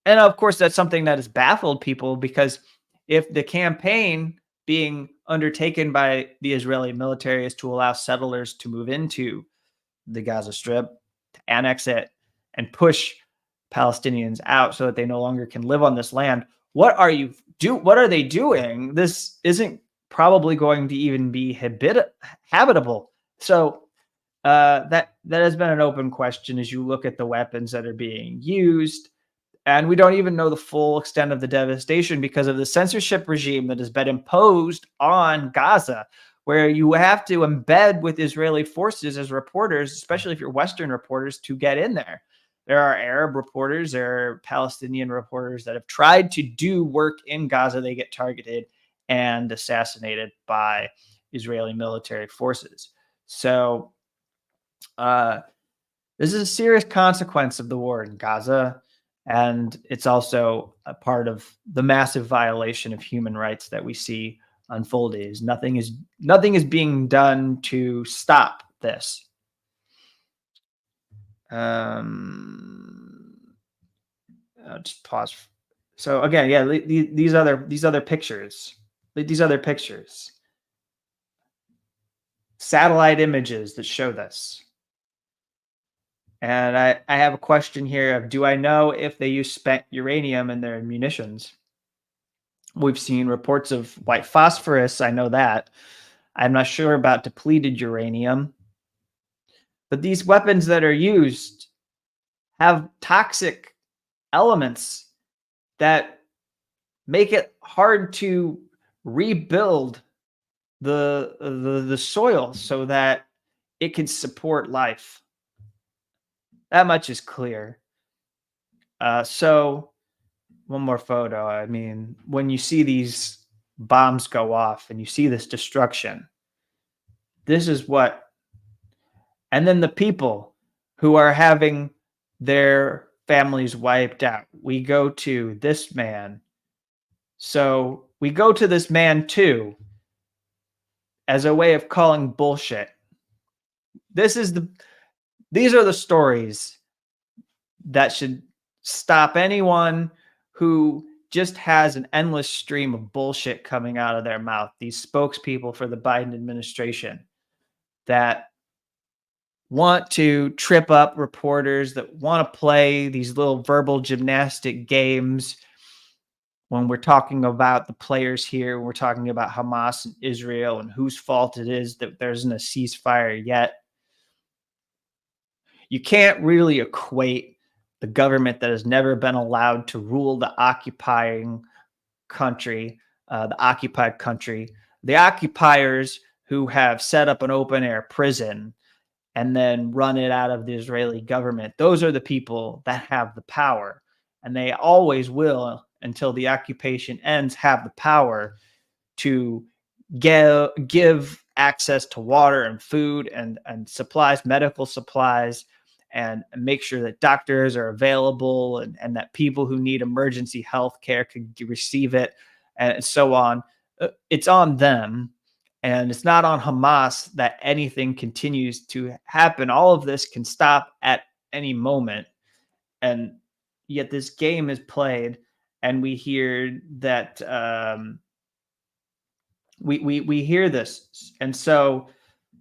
And of course, that's something that has baffled people, because if the campaign being undertaken by the Israeli military is to allow settlers to move into the Gaza Strip, to annex it, and push Palestinians out so that they no longer can live on this land, what are they doing? This isn't probably going to even be habitable. So that has been an open question as you look at the weapons that are being used. And we don't even know the full extent of the devastation because of the censorship regime that has been imposed on Gaza, where you have to embed with Israeli forces as reporters, especially if you're Western reporters, to get in there. There are Arab reporters, there are Palestinian reporters that have tried to do work in Gaza. They get targeted and assassinated by Israeli military forces. So this is a serious consequence of the war in Gaza. And it's also a part of the massive violation of human rights that we see unfolding. Nothing is being done to stop this. I'll just pause. So again, these other pictures, satellite images that show this. And I have a question here of, do I know if they use spent uranium in their munitions? We've seen reports of white phosphorus. I know that. I'm not sure about depleted uranium. But these weapons that are used have toxic elements that make it hard to rebuild the soil so that it can support life. That much is clear. So one more photo. I mean, when you see these bombs go off and you see this destruction, this is what, and then the people who are having their families wiped out. We go to this man. So we go to this man too as a way of calling bullshit. These are the stories that should stop anyone who just has an endless stream of bullshit coming out of their mouth. These spokespeople for the Biden administration that want to trip up reporters, that want to play these little verbal gymnastic games when we're talking about the players here, when we're talking about Hamas and Israel and whose fault it is that there isn't a ceasefire yet. You can't really equate the government that has never been allowed to rule the occupying country, the occupied country, the occupiers who have set up an open air prison and then run it out of the Israeli government. Those are the people that have the power, and they always will, until the occupation ends, have the power to give access to water and food and supplies, medical supplies, and make sure that doctors are available and that people who need emergency health care can receive it, and so on. It's on them. And it's not on Hamas that anything continues to happen. All of this can stop at any moment. And yet this game is played, and we hear that we hear this. And so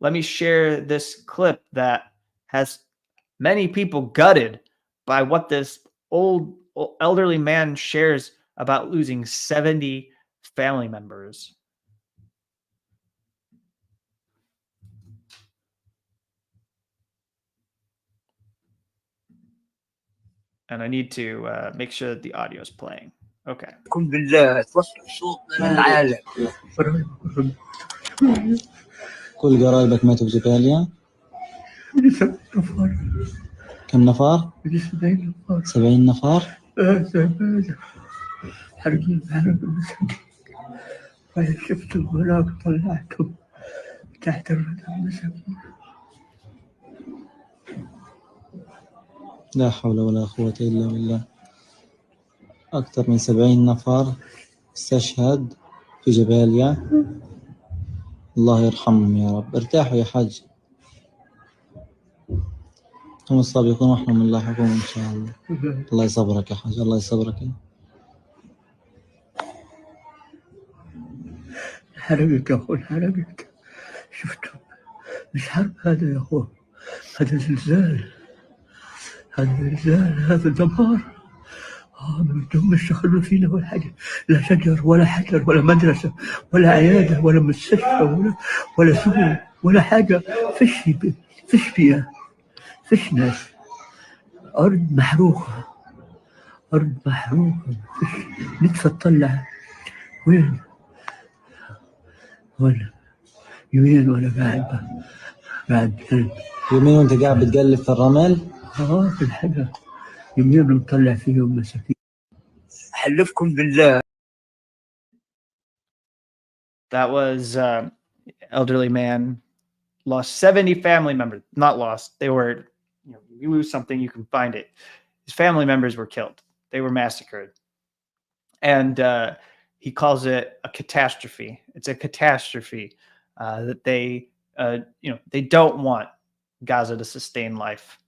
let me share this clip that has many people gutted by what this old elderly man shares about losing 70 family members. And I need to make sure that the audio is playing. Okay. كن بالله توصل صوت من العالم. كل قرايبك ماتوا بجباليا؟ 7 نفر. كم نفر؟ 70 نفر. 70 نفر؟ حرقين حرق المسجد. شفتهم هناك طلعتهم تحت المسجد. لا حول ولا قوة إلا بالله. أكثر من 70 نفر استشهد في جباليا. الله يرحمهم يا رب. ارتاحوا يا حاج. هم السابقون ونحن من لاحقون إن شاء الله. الله يصبرك يا حاج. الله يصبرك. حرقت يا أخوي حرقت. شفتهم. مش حرب هذا يا أخوي. هذا زلزال. هذا زلزال. هذا دمار. ما بدهم يشتغلوا فينا ولا حاجة. لا شجر ولا حجر ولا مدرسة ولا عيادة ولا مستشفى ولا سوق ولا حاجة. فيش بيئة. فيش ناس. أرض محروقة. أرض محروقة. فيش نتفى تطلع. وين؟ ولا يمين ولا قاعد يمين وأنت قاعد بتقلب في الرمل؟ في الحاجة يمين مطلع فيهم مساكين. حلفكم بالله. That was elderly man lost 70 family members. Not lost. They were, you lose something, you can find it. His family members were killed. They were massacred. And he calls it a catastrophe. It's a catastrophe that they don't want Gaza to sustain life.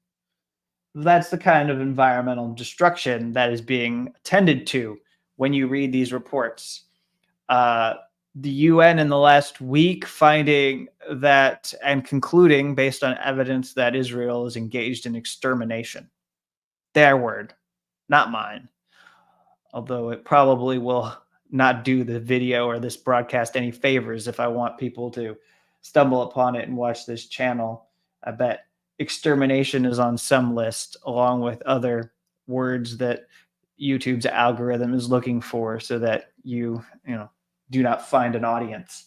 That's the kind of environmental destruction that is being attended to when you read these reports. the UN in the last week finding that and concluding based on evidence that Israel is engaged in extermination. Their word, not mine. Although it probably will not do the video or this broadcast any favors if I want people to stumble upon it and watch this channel. I bet extermination is on some list along with other words that YouTube's algorithm is looking for so that you do not find an audience.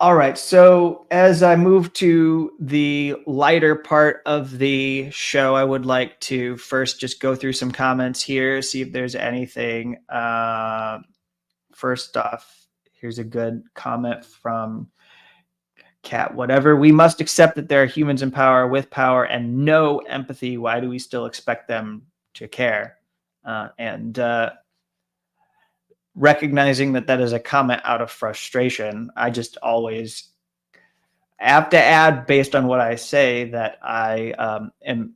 All right, so as I move to the lighter part of the show, I would like to first just go through some comments here, see if there's anything. First off, here's a good comment from Cat Whatever. We must accept that there are humans in power with power and no empathy. Why do we still expect them to care? And recognizing that that is a comment out of frustration, I just always have to add, based on what I say, that I am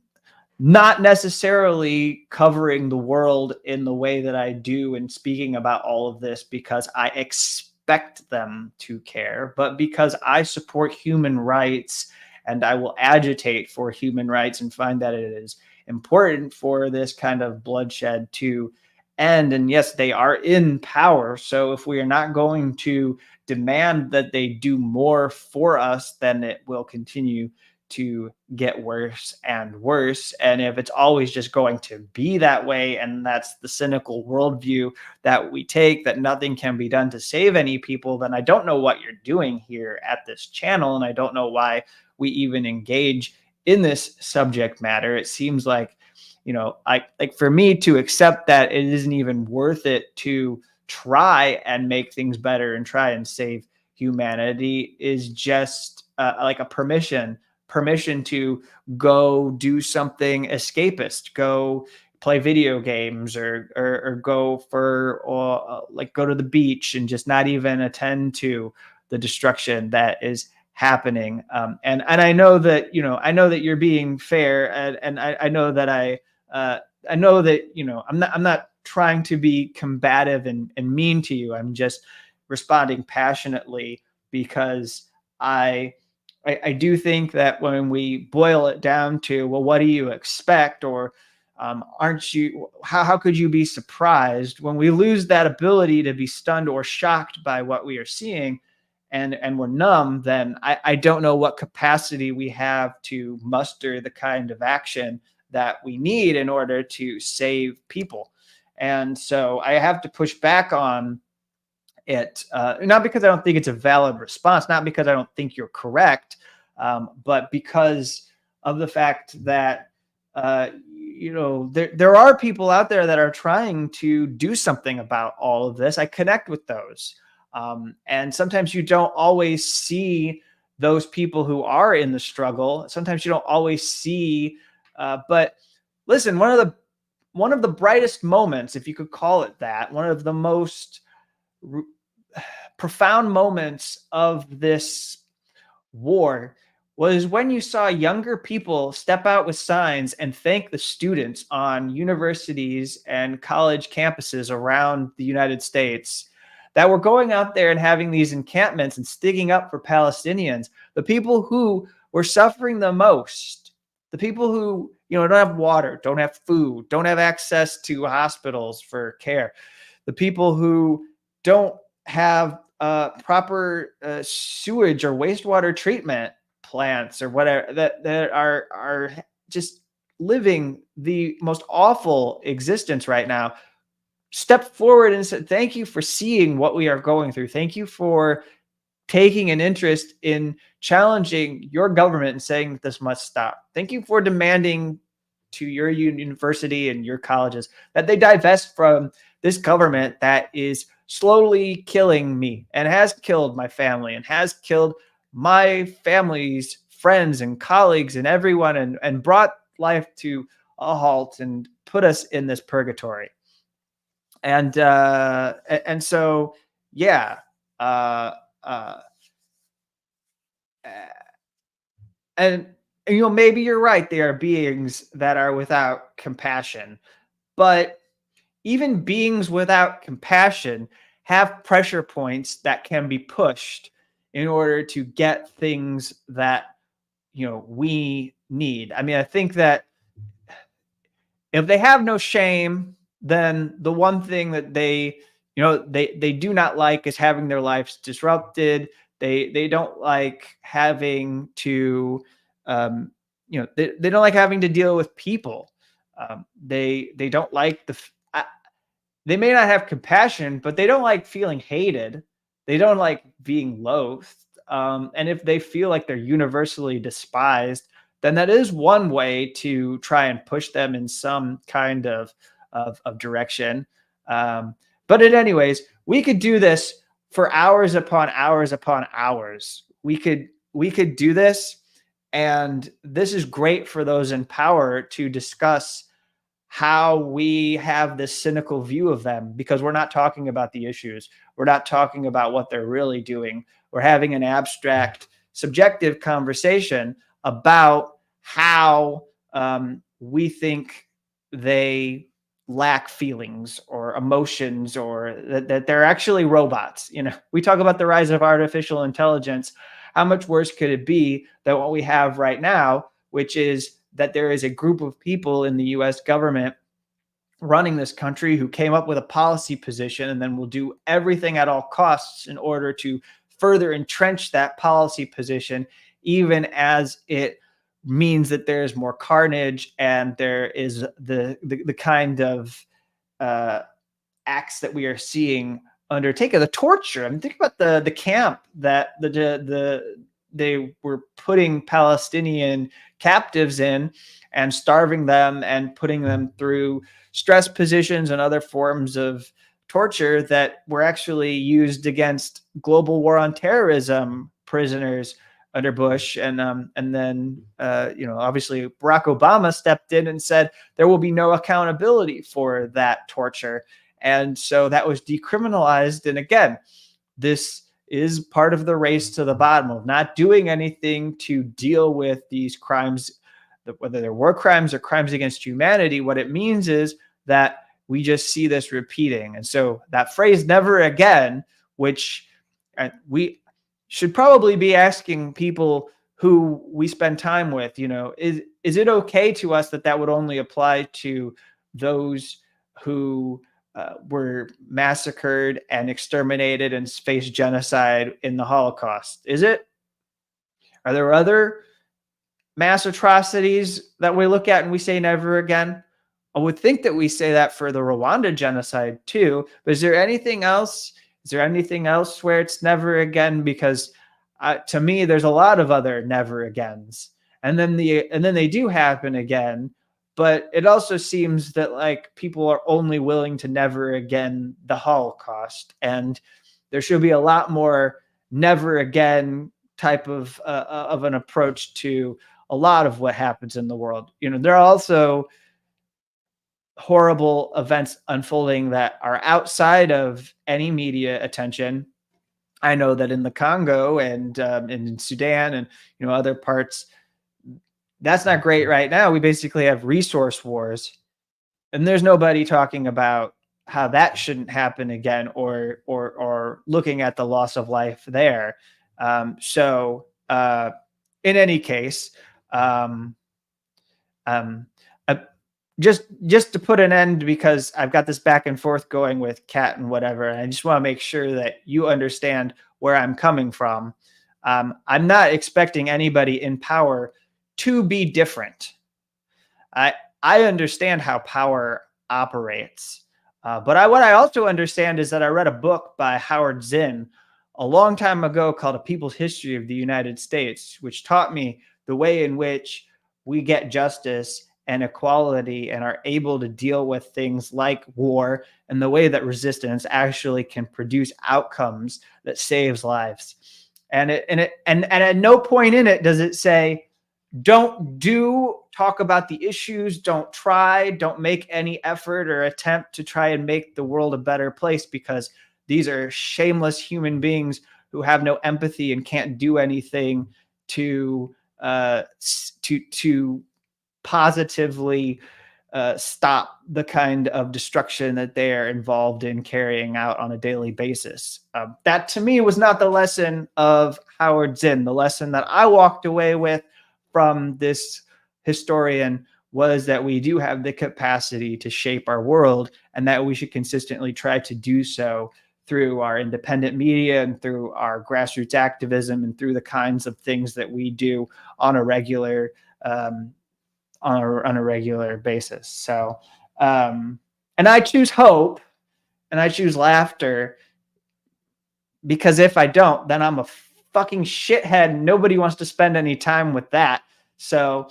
not necessarily covering the world in the way that I do and speaking about all of this because I expect them to care, but because I support human rights and I will agitate for human rights and find that it is important for this kind of bloodshed to end. And yes, they are in power. So if we are not going to demand that they do more for us, then it will continue to get worse and worse. And if it's always just going to be that way, and that's the cynical worldview that we take, that nothing can be done to save any people, then I don't know what you're doing here at this channel. And I don't know why we even engage in this subject matter. It seems like, like for me to accept that it isn't even worth it to try and make things better and try and save humanity is just like a permission to go do something escapist, go play video games or go go to the beach and just not even attend to the destruction that is happening. And I know that, I know that you're being fair, and I know that I know that, I'm not trying to be combative and mean to you. I'm just responding passionately because I do think that when we boil it down to, well, what do you expect? Or aren't you, how could you be surprised? When we lose that ability to be stunned or shocked by what we are seeing and we're numb, then I don't know what capacity we have to muster the kind of action that we need in order to save people. And so I have to push back on it, not because I don't think it's a valid response, not because I don't think you're correct, but because of the fact that, there are people out there that are trying to do something about all of this. I connect with those. And sometimes you don't always see those people who are in the struggle. Sometimes you don't always see, but listen, one of the brightest moments, if you could call it that, one of the most profound moments of this war was when you saw younger people step out with signs and thank the students on universities and college campuses around the United States that were going out there and having these encampments and sticking up for Palestinians, the people who were suffering the most, the people who, don't have water, don't have food, don't have access to hospitals for care, the people who don't have proper sewage or wastewater treatment plants or whatever, that are just living the most awful existence right now, stepped forward and said, thank you for seeing what we are going through. Thank you for taking an interest in challenging your government and saying that this must stop. Thank you for demanding to your university and your colleges that they divest from this government that is slowly killing me and has killed my family and has killed my family's friends and colleagues and everyone and brought life to a halt and put us in this purgatory. And so, yeah. And maybe you're right. There are beings that are without compassion, but even beings without compassion have pressure points that can be pushed in order to get things that, we need. I mean, I think that if they have no shame, then the one thing that they do not like is having their lives disrupted. They don't like having to, they don't like having to deal with people. They don't like they may not have compassion, but they don't like feeling hated. They don't like being loathed. And if they feel like they're universally despised, then that is one way to try and push them in some kind of direction. But anyways, we could do this for hours upon hours upon hours. We could do this, and this is great for those in power to discuss how we have this cynical view of them, because we're not talking about the issues. We're not talking about what they're really doing. We're having an abstract, subjective conversation about how we think they lack feelings or emotions, or that they're actually robots. We talk about the rise of artificial intelligence. How much worse could it be than what we have right now, which is that there is a group of people in the US government running this country who came up with a policy position and then will do everything at all costs in order to further entrench that policy position, even as it means that there is more carnage and there is the kind of acts that we are seeing undertaken, the torture. I mean, think about the camp that they were putting Palestinian captives in and starving them and putting them through stress positions and other forms of torture that were actually used against global war on terrorism prisoners under Bush. And then obviously Barack Obama stepped in and said there will be no accountability for that torture. And so that was decriminalized. And again, this is part of the race to the bottom of not doing anything to deal with these crimes, whether they're war crimes or crimes against humanity. What it means is that we just see this repeating. And so that phrase, never again, which we should probably be asking people who we spend time with, is it okay to us that would only apply to those who were massacred and exterminated and faced genocide in the Holocaust? Is it? Are there other mass atrocities that we look at and we say never again? I would think that we say that for the Rwanda genocide too, but is there anything else? Is there anything else where it's never again? Because to me, there's a lot of other never agains, and then they do happen again. But it also seems that like people are only willing to never again the Holocaust, and there should be a lot more never again type of an approach to a lot of what happens in the world. There are also horrible events unfolding that are outside of any media attention. I know that in the Congo and in Sudan and other parts, that's not great right now. We basically have resource wars, and there's nobody talking about how that shouldn't happen again, or looking at the loss of life there. So in any case, just to put an end, because I've got this back and forth going with Kat and whatever, and I just want to make sure that you understand where I'm coming from. I'm not expecting anybody in power to be different. I understand how power operates, but what I also understand is that I read a book by Howard Zinn a long time ago called A People's History of the United States, which taught me the way in which we get justice and equality and are able to deal with things like war, and the way that resistance actually can produce outcomes that saves lives. And at no point in it does it say, don't talk about the issues, don't make any effort or attempt to try and make the world a better place, because these are shameless human beings who have no empathy and can't do anything to positively stop the kind of destruction that they are involved in carrying out on a daily basis. That to me was not the lesson of Howard Zinn. The lesson that I walked away with from this historian was that we do have the capacity to shape our world, and that we should consistently try to do so through our independent media and through our grassroots activism and through the kinds of things that we do on a regular basis. So, and I choose hope and I choose laughter, because if I don't, then I'm a fucking shithead and nobody wants to spend any time with that. So,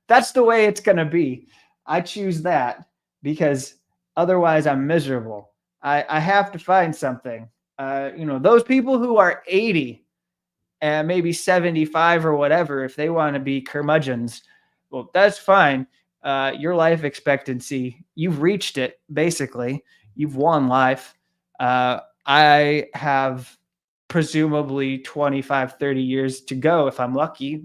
that's the way it's going to be. I choose that because otherwise I'm miserable. I have to find something. Those people who are 80 and maybe 75 or whatever, if they want to be curmudgeons, well, that's fine. Your life expectancy, you've reached it, basically. You've won life. I have presumably 25, 30 years to go if I'm lucky,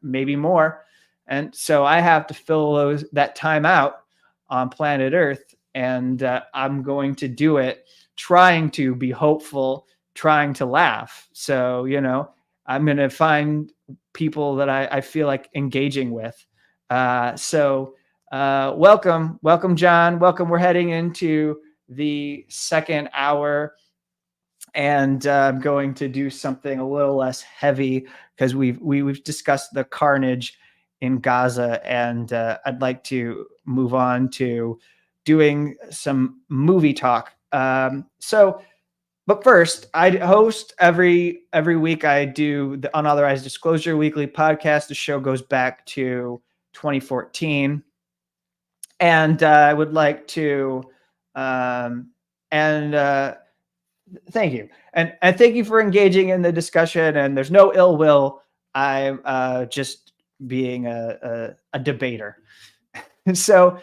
maybe more. And so I have to fill that time out on planet Earth. And I'm going to do it trying to be hopeful, trying to laugh. So, I'm going to find people that I feel like engaging with. So welcome, John. Welcome. We're heading into the second hour, and I'm going to do something a little less heavy because we've discussed the carnage in Gaza, and I'd like to move on to doing some movie talk. But first, I host every week. I do the Unauthorized Disclosure Weekly podcast. The show goes back to 2014, and I would like to thank you, and thank you for engaging in the discussion. And there's no ill will. I'm just being a debater. So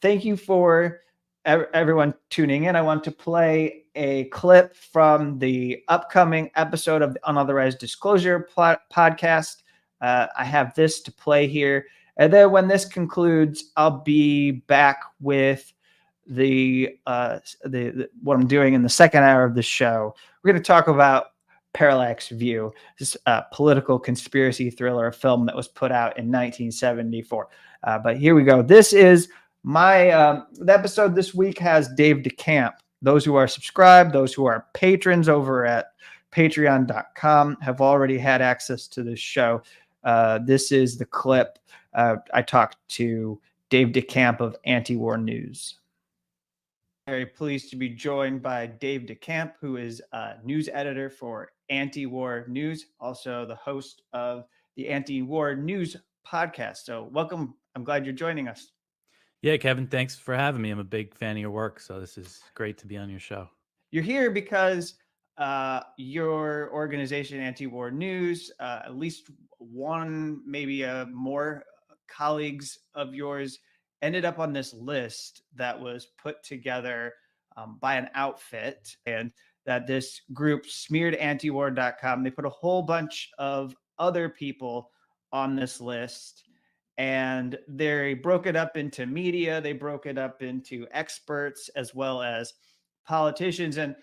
thank you for everyone tuning in. I want to play a clip from the upcoming episode of the Unauthorized Disclosure podcast. I have this to play here. And then when this concludes, I'll be back with the what I'm doing in the second hour of the show. We're going to talk about Parallax View, this political conspiracy thriller, a film that was put out in 1974. But here we go. This is the episode this week has Dave DeCamp. Those who are subscribed, those who are patrons over at patreon.com have already had access to this show. This is the clip. I talked to Dave DeCamp of Anti-War News. Very pleased to be joined by Dave DeCamp, who is a news editor for Anti-War News, also the host of the Anti-War News podcast. So welcome. I'm glad you're joining us. Yeah, Kevin, thanks for having me. I'm a big fan of your work, so this is great to be on your show. You're here because your organization, Anti-War News, at least one, maybe more colleagues of yours ended up on this list that was put together by an outfit, and that this group smearedantiwar.com, they put a whole bunch of other people on this list, and they broke it up into media. They broke it up into experts as well as politicians. And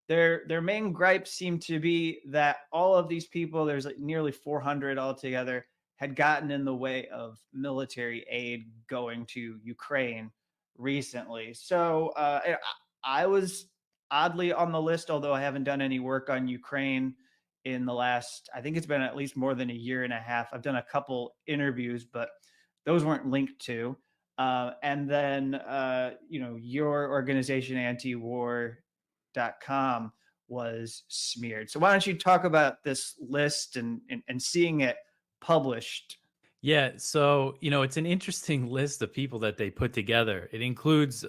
their main gripe seemed to be that all of these people, there's like nearly 400 altogether, had gotten in the way of military aid going to Ukraine recently. So I was oddly on the list, although I haven't done any work on Ukraine in the last, I think it's been at least more than a year and a half. I've done a couple interviews, but those weren't linked to. And then, your organization, antiwar.com, was smeared. So why don't you talk about this list and seeing it published? Yeah, so, it's an interesting list of people that they put together. It includes,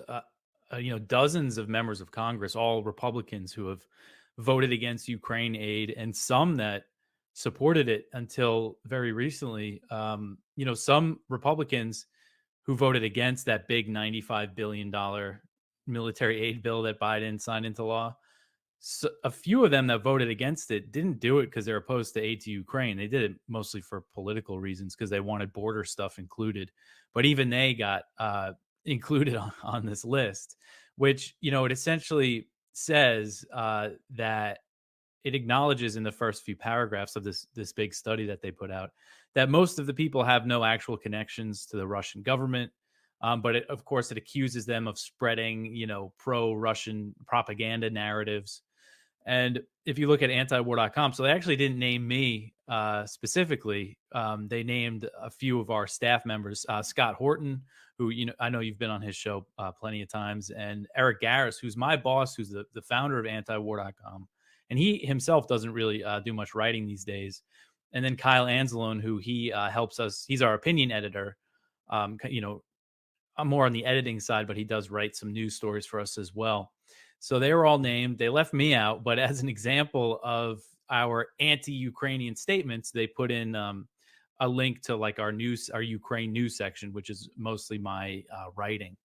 dozens of members of Congress, all Republicans who have voted against Ukraine aid, and some that supported it until very recently. Some Republicans who voted against that big $95 billion military aid bill that Biden signed into law. So a few of them that voted against it didn't do it because they're opposed to aid to Ukraine. They did it mostly for political reasons because they wanted border stuff included. But even they got included on this list, which, you know, it essentially says that it acknowledges in the first few paragraphs of this big study that they put out that most of the people have no actual connections to the Russian government. But of course, it accuses them of spreading, you know, pro-Russian propaganda narratives. And if you look at antiwar.com, so they actually didn't name me specifically. They named a few of our staff members, Scott Horton, who, you know, I know you've been on his show plenty of times, and Eric Garris, who's my boss, who's the founder of antiwar.com. And he himself doesn't really do much writing these days. And then Kyle Anzalone, who he helps us. He's our opinion editor. You know, I'm more on the editing side, but he does write some news stories for us as well. So they were all named. They left me out, but as an example of our anti-Ukrainian statements, they put in a link to like our Ukraine news section, which is mostly my writing.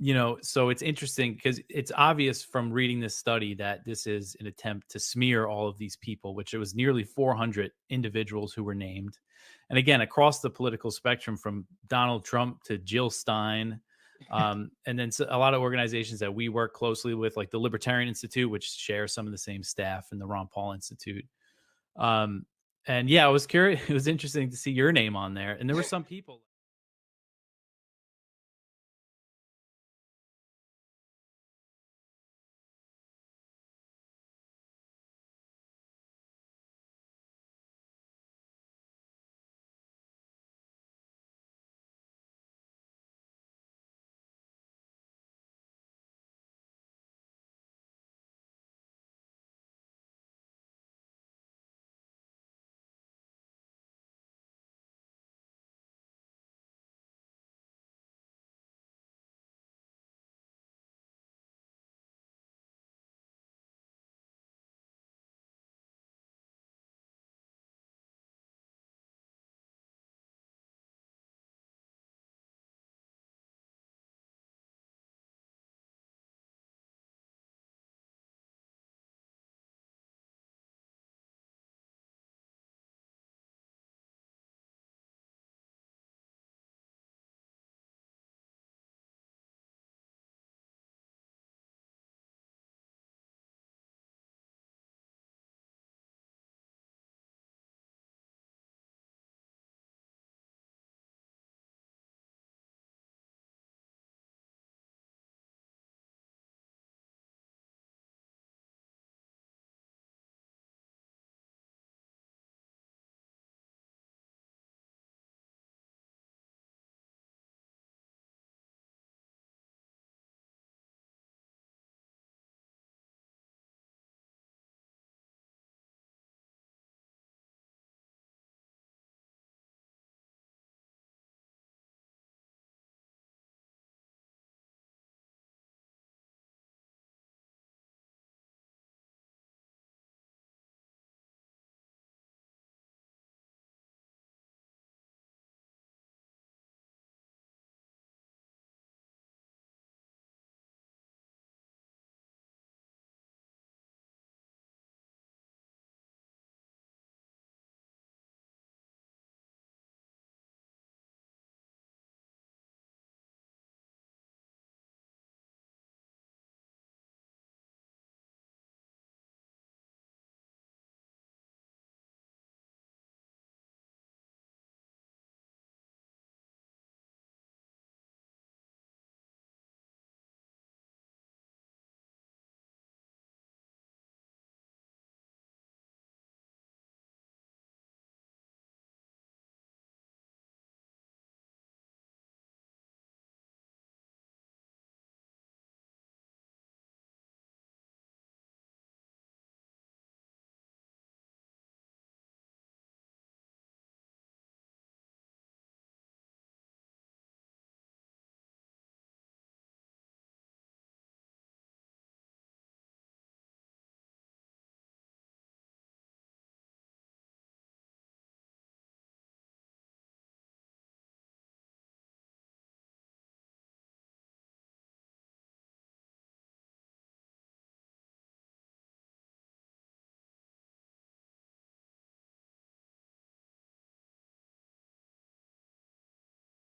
You know, so it's interesting because it's obvious from reading this study that this is an attempt to smear all of these people, which it was nearly 400 individuals who were named. And again, across the political spectrum from Donald Trump to Jill Stein, and then a lot of organizations that we work closely with, like the Libertarian Institute, which shares some of the same staff, and the Ron Paul Institute. And yeah, I was curious. It was interesting to see your name on there. And there were some people.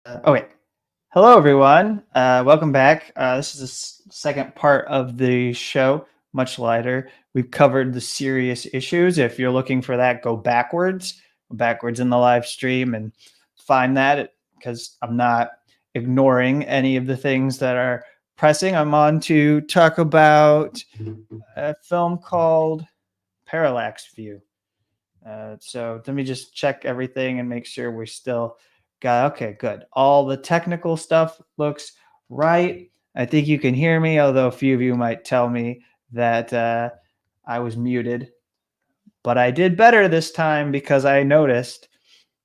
Oh, wait. Hello, everyone. Welcome back. This is the second part of the show, much lighter. We've covered the serious issues. If you're looking for that, go backwards in the live stream and find that, because I'm not ignoring any of the things that are pressing. I'm on to talk about a film called Parallax View. So let me just check everything and make sure we're still got, okay, good. All the technical stuff looks right. I think you can hear me, although a few of you might tell me that I was muted. But I did better this time because I noticed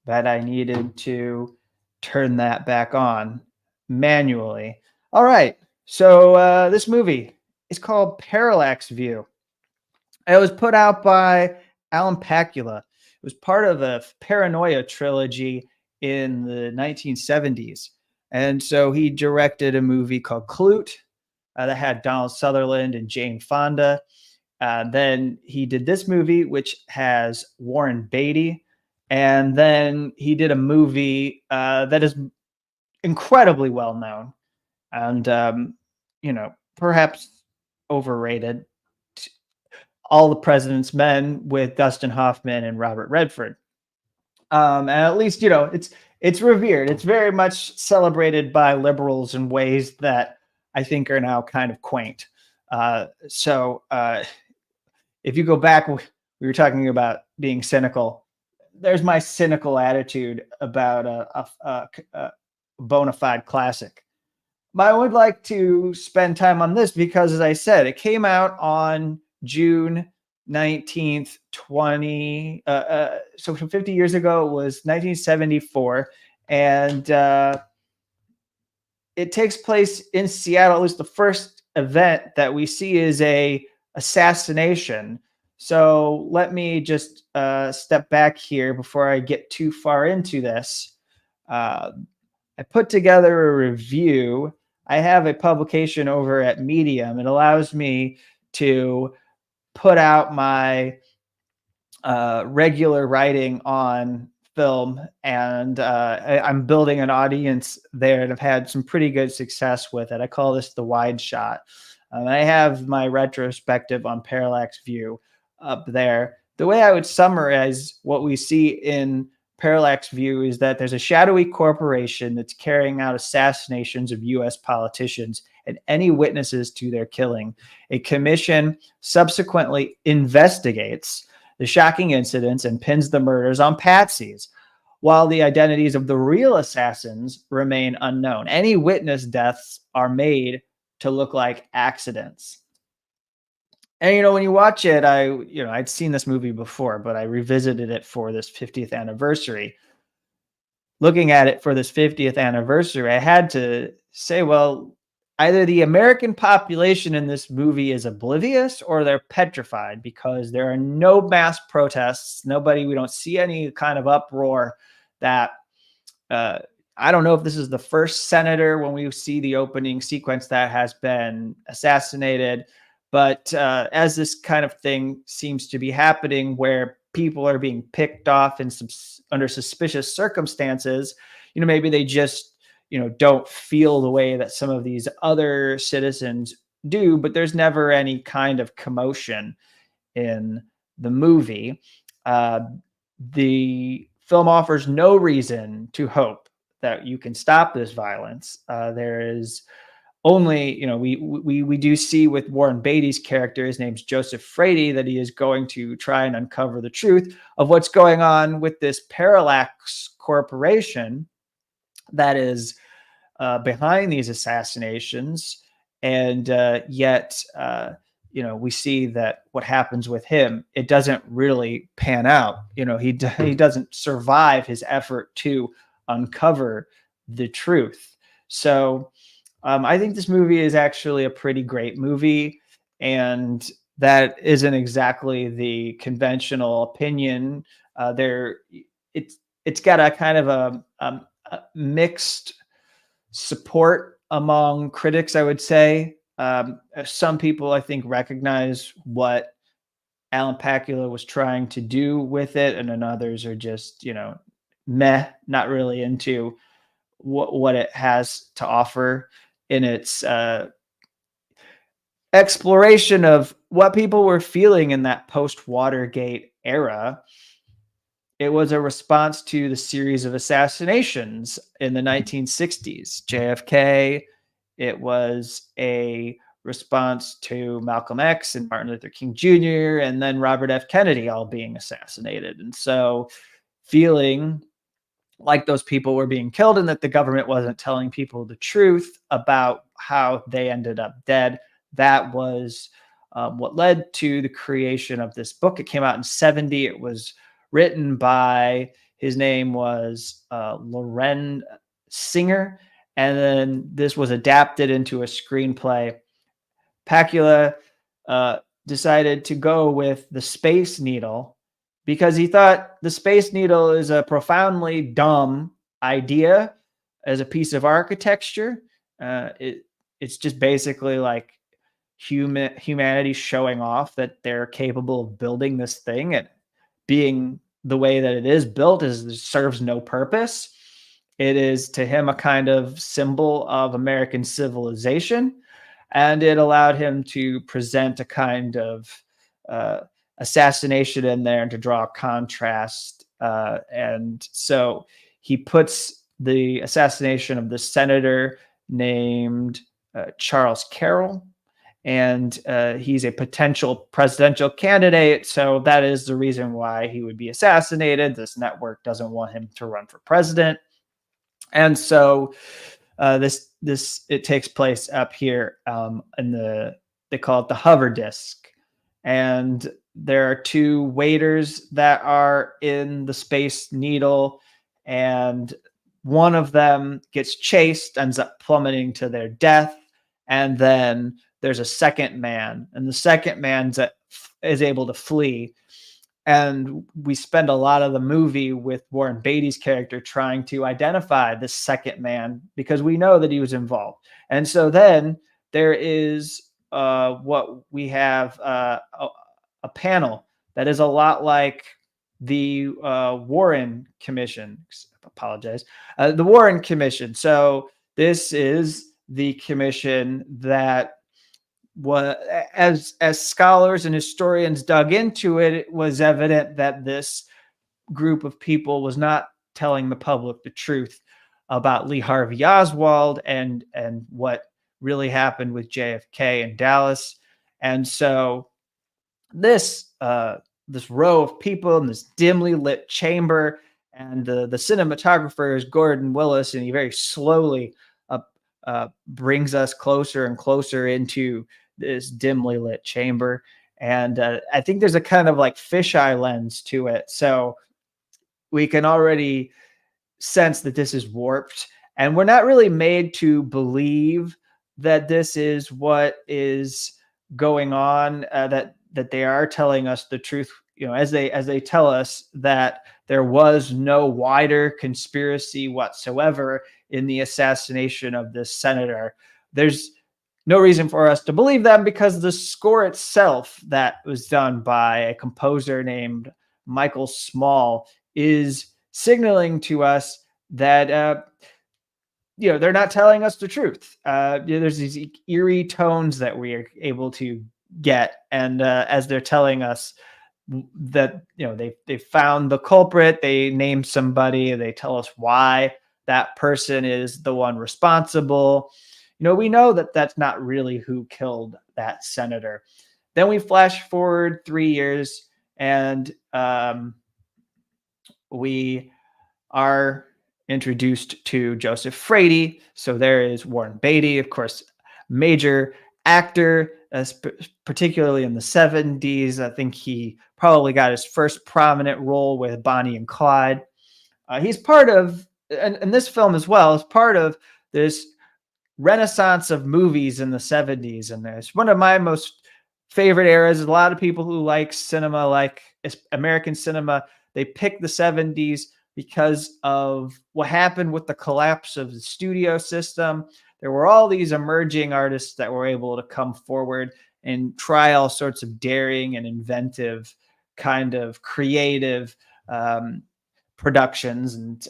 that I needed to turn that back on manually. All right. So this movie is called Parallax View. It was put out by Alan Pakula. It was part of a Paranoia trilogy in the 1970s. And so he directed a movie called Clute that had Donald Sutherland and Jane Fonda. Then he did this movie, which has Warren Beatty. And then he did a movie that is incredibly well known and, perhaps overrated. All the President's Men with Dustin Hoffman and Robert Redford. And at least, it's revered. It's very much celebrated by liberals in ways that I think are now kind of quaint. So if you go back, we were talking about being cynical. There's my cynical attitude about a bona fide classic. But I would like to spend time on this because, as I said, it came out on June 19th, so from 50 years ago, it was 1974. And it takes place in Seattle. At least the first event that we see is a assassination. So let me just step back here before I get too far into this. I put together a review. I have a publication over at Medium. It allows me to put out my regular writing on film, and I'm building an audience there, and I've had some pretty good success with it. I call this the wide shot. I have my retrospective on Parallax View up there. The way I would summarize what we see in Parallax View is that there's a shadowy corporation that's carrying out assassinations of U.S. politicians and any witnesses to their killing. A commission subsequently investigates the shocking incidents and pins the murders on patsies, while the identities of the real assassins remain unknown. Any witness deaths are made to look like accidents. And, when you watch it, I'd seen this movie before, but I revisited it for this 50th anniversary. Looking at it for this 50th anniversary, I had to say, well, either the American population in this movie is oblivious or they're petrified, because there are no mass protests. We don't see any kind of uproar that, I don't know if this is the first senator when we see the opening sequence that has been assassinated. But as this kind of thing seems to be happening, where people are being picked off under suspicious circumstances, maybe they just, don't feel the way that some of these other citizens do, but there's never any kind of commotion in the movie. The film offers no reason to hope that you can stop this violence. There is only, we do see with Warren Beatty's character, his name's Joseph Frady, that he is going to try and uncover the truth of what's going on with this Parallax corporation that is behind these assassinations. And yet, we see that what happens with him, it doesn't really pan out. He doesn't survive his effort to uncover the truth. So I think this movie is actually a pretty great movie, and that isn't exactly the conventional opinion. It's got a kind of a mixed support among critics, I would say. Some people, I think, recognize what Alan Pakula was trying to do with it, and then others are just, meh, not really into what it has to offer in its exploration of what people were feeling in that post-Watergate era. It was a response to the series of assassinations in the 1960s. JFK, it was a response to Malcolm X and Martin Luther King Jr. and then Robert F. Kennedy all being assassinated. And so feeling like those people were being killed and that the government wasn't telling people the truth about how they ended up dead, that was what led to the creation of this book. It came out in 1970. It was written by, his name was Loren Singer, and then this was adapted into a screenplay. Pakula decided to go with the Space Needle because he thought the Space Needle is a profoundly dumb idea as a piece of architecture. It's just basically like humanity showing off that they're capable of building this thing, and being the way that it is built serves no purpose. It is to him a kind of symbol of American civilization, and it allowed him to present a kind of assassination in there and to draw a contrast. And so he puts the assassination of the senator named Charles Carroll, and he's a potential presidential candidate. So that is the reason why he would be assassinated. This network doesn't want him to run for president. And so it takes place up here in they call it the hover disk. And there are two waiters that are in the Space Needle, and one of them gets chased, ends up plummeting to their death. And then there's a second man, and the second man is able to flee. And we spend a lot of the movie with Warren Beatty's character trying to identify this second man because we know that he was involved. And so then there is what we have a panel that is a lot like the Warren Commission. Apologize. The Warren Commission. So this is the commission that as scholars and historians dug into it, it was evident that this group of people was not telling the public the truth about Lee Harvey Oswald and what really happened with JFK in Dallas. And so this row of people in this dimly lit chamber, and the cinematographer is Gordon Willis, and he very slowly brings us closer and closer into this dimly lit chamber. And I think there's a kind of like fisheye lens to it. So we can already sense that this is warped, and we're not really made to believe that this is what is going on, that they are telling us the truth, as they tell us that there was no wider conspiracy whatsoever in the assassination of this senator. There's no reason for us to believe them because the score itself that was done by a composer named Michael Small is signaling to us that they're not telling us the truth. There's these eerie tones that we are able to get, and as they're telling us that they found the culprit, they named somebody, they tell us why that person is the one responsible. We know that that's not really who killed that senator. Then we flash forward 3 years, and we are introduced to Joseph Frady. So there is Warren Beatty, of course, major actor, particularly in the 70s. I think he probably got his first prominent role with Bonnie and Clyde. He's part of, and this film as well, is part of this renaissance of movies in the 70s. And it's one of my most favorite eras. A lot of people who like cinema, like American cinema, they pick the 70s because of what happened with the collapse of the studio system. There were all these emerging artists that were able to come forward and try all sorts of daring and inventive kind of creative productions and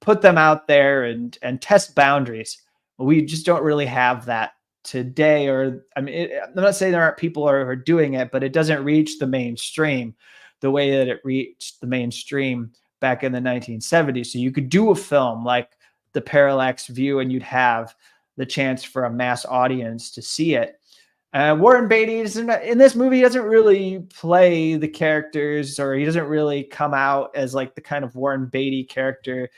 put them out there and test boundaries. We just don't really have that today. Or I mean, I'm not saying there aren't people who are doing it, but it doesn't reach the mainstream the way that it reached the mainstream back in the 1970s. So you could do a film like The Parallax View and you'd have the chance for a mass audience to see it. Warren Beatty in this movie, he doesn't really play the characters, or he doesn't really come out as like the kind of Warren Beatty character.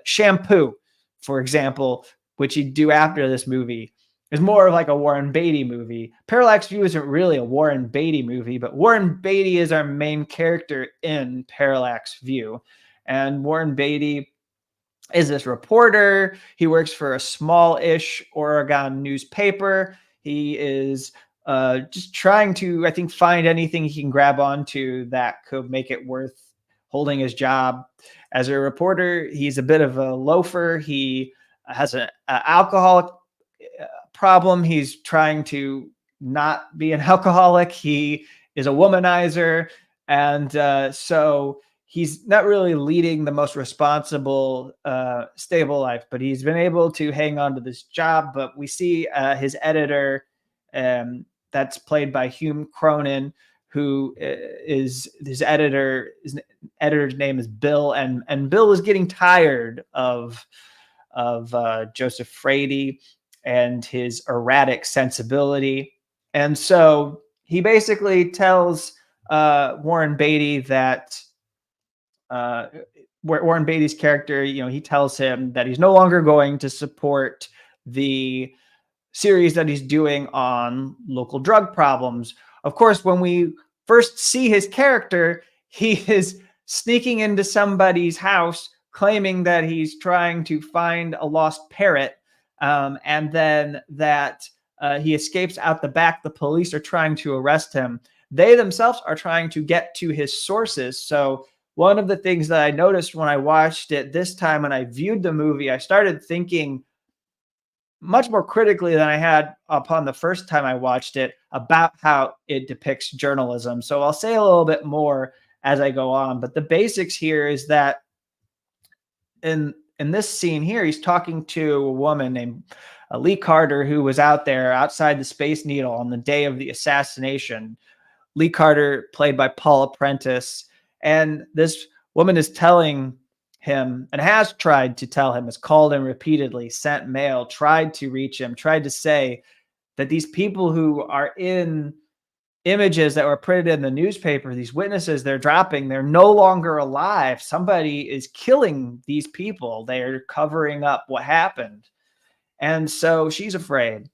Shampoo, for example, which he'd do after this movie, is more of like a Warren Beatty movie. Parallax View isn't really a Warren Beatty movie, but Warren Beatty is our main character in Parallax View. And Warren Beatty is this reporter. He works for a small-ish Oregon newspaper. He is just trying to, I think, find anything he can grab onto that could make it worth holding his job. As a reporter, he's a bit of a loafer. He has an alcoholic problem. He's trying to not be an alcoholic. He is a womanizer. And so he's not really leading the most responsible, stable life, but he's been able to hang on to this job. But we see his editor, that's played by Hume Cronin, who is his editor. His editor's name is Bill, and Bill is getting tired of Joseph Frady and his erratic sensibility, and so he basically tells Warren Beatty that Warren Beatty's character, he tells him that he's no longer going to support the series that he's doing on local drug problems. Of course, when we first see his character, he is sneaking into somebody's house, claiming that he's trying to find a lost parrot, and then that he escapes out the back. The police are trying to arrest him. They themselves are trying to get to his sources. So one of the things that I noticed when I watched it this time and I viewed the movie, I started thinking much more critically than I had upon the first time I watched it about how it depicts journalism. So I'll say a little bit more as I go on, but the basics here is that in this scene here, he's talking to a woman named Lee Carter, who was out there outside the Space Needle on the day of the assassination. Lee Carter, played by Paula Prentice. And this woman is telling him, and has tried to tell him, has called him repeatedly, sent mail, tried to reach him, tried to say that these people who are in images that were printed in the newspaper, these witnesses they're dropping, they're no longer alive. Somebody is killing these people. They're covering up what happened. And so she's afraid.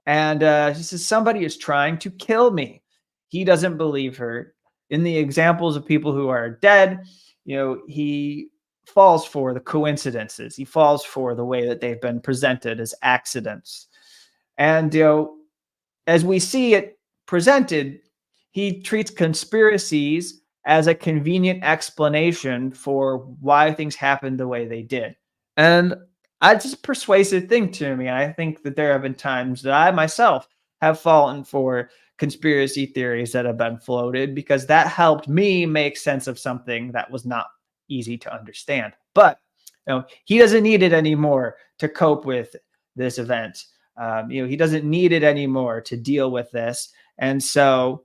And she says, somebody is trying to kill me. He doesn't believe her. In the examples of people who are dead, he falls for the coincidences. He falls for the way that they've been presented as accidents. And, as we see it presented, he treats conspiracies as a convenient explanation for why things happened the way they did. And it's just a persuasive thing to me. I think that there have been times that I myself have fallen for conspiracy theories that have been floated, because that helped me make sense of something that was not easy to understand. But he doesn't need it anymore to cope with this event. He doesn't need it anymore to deal with this. And so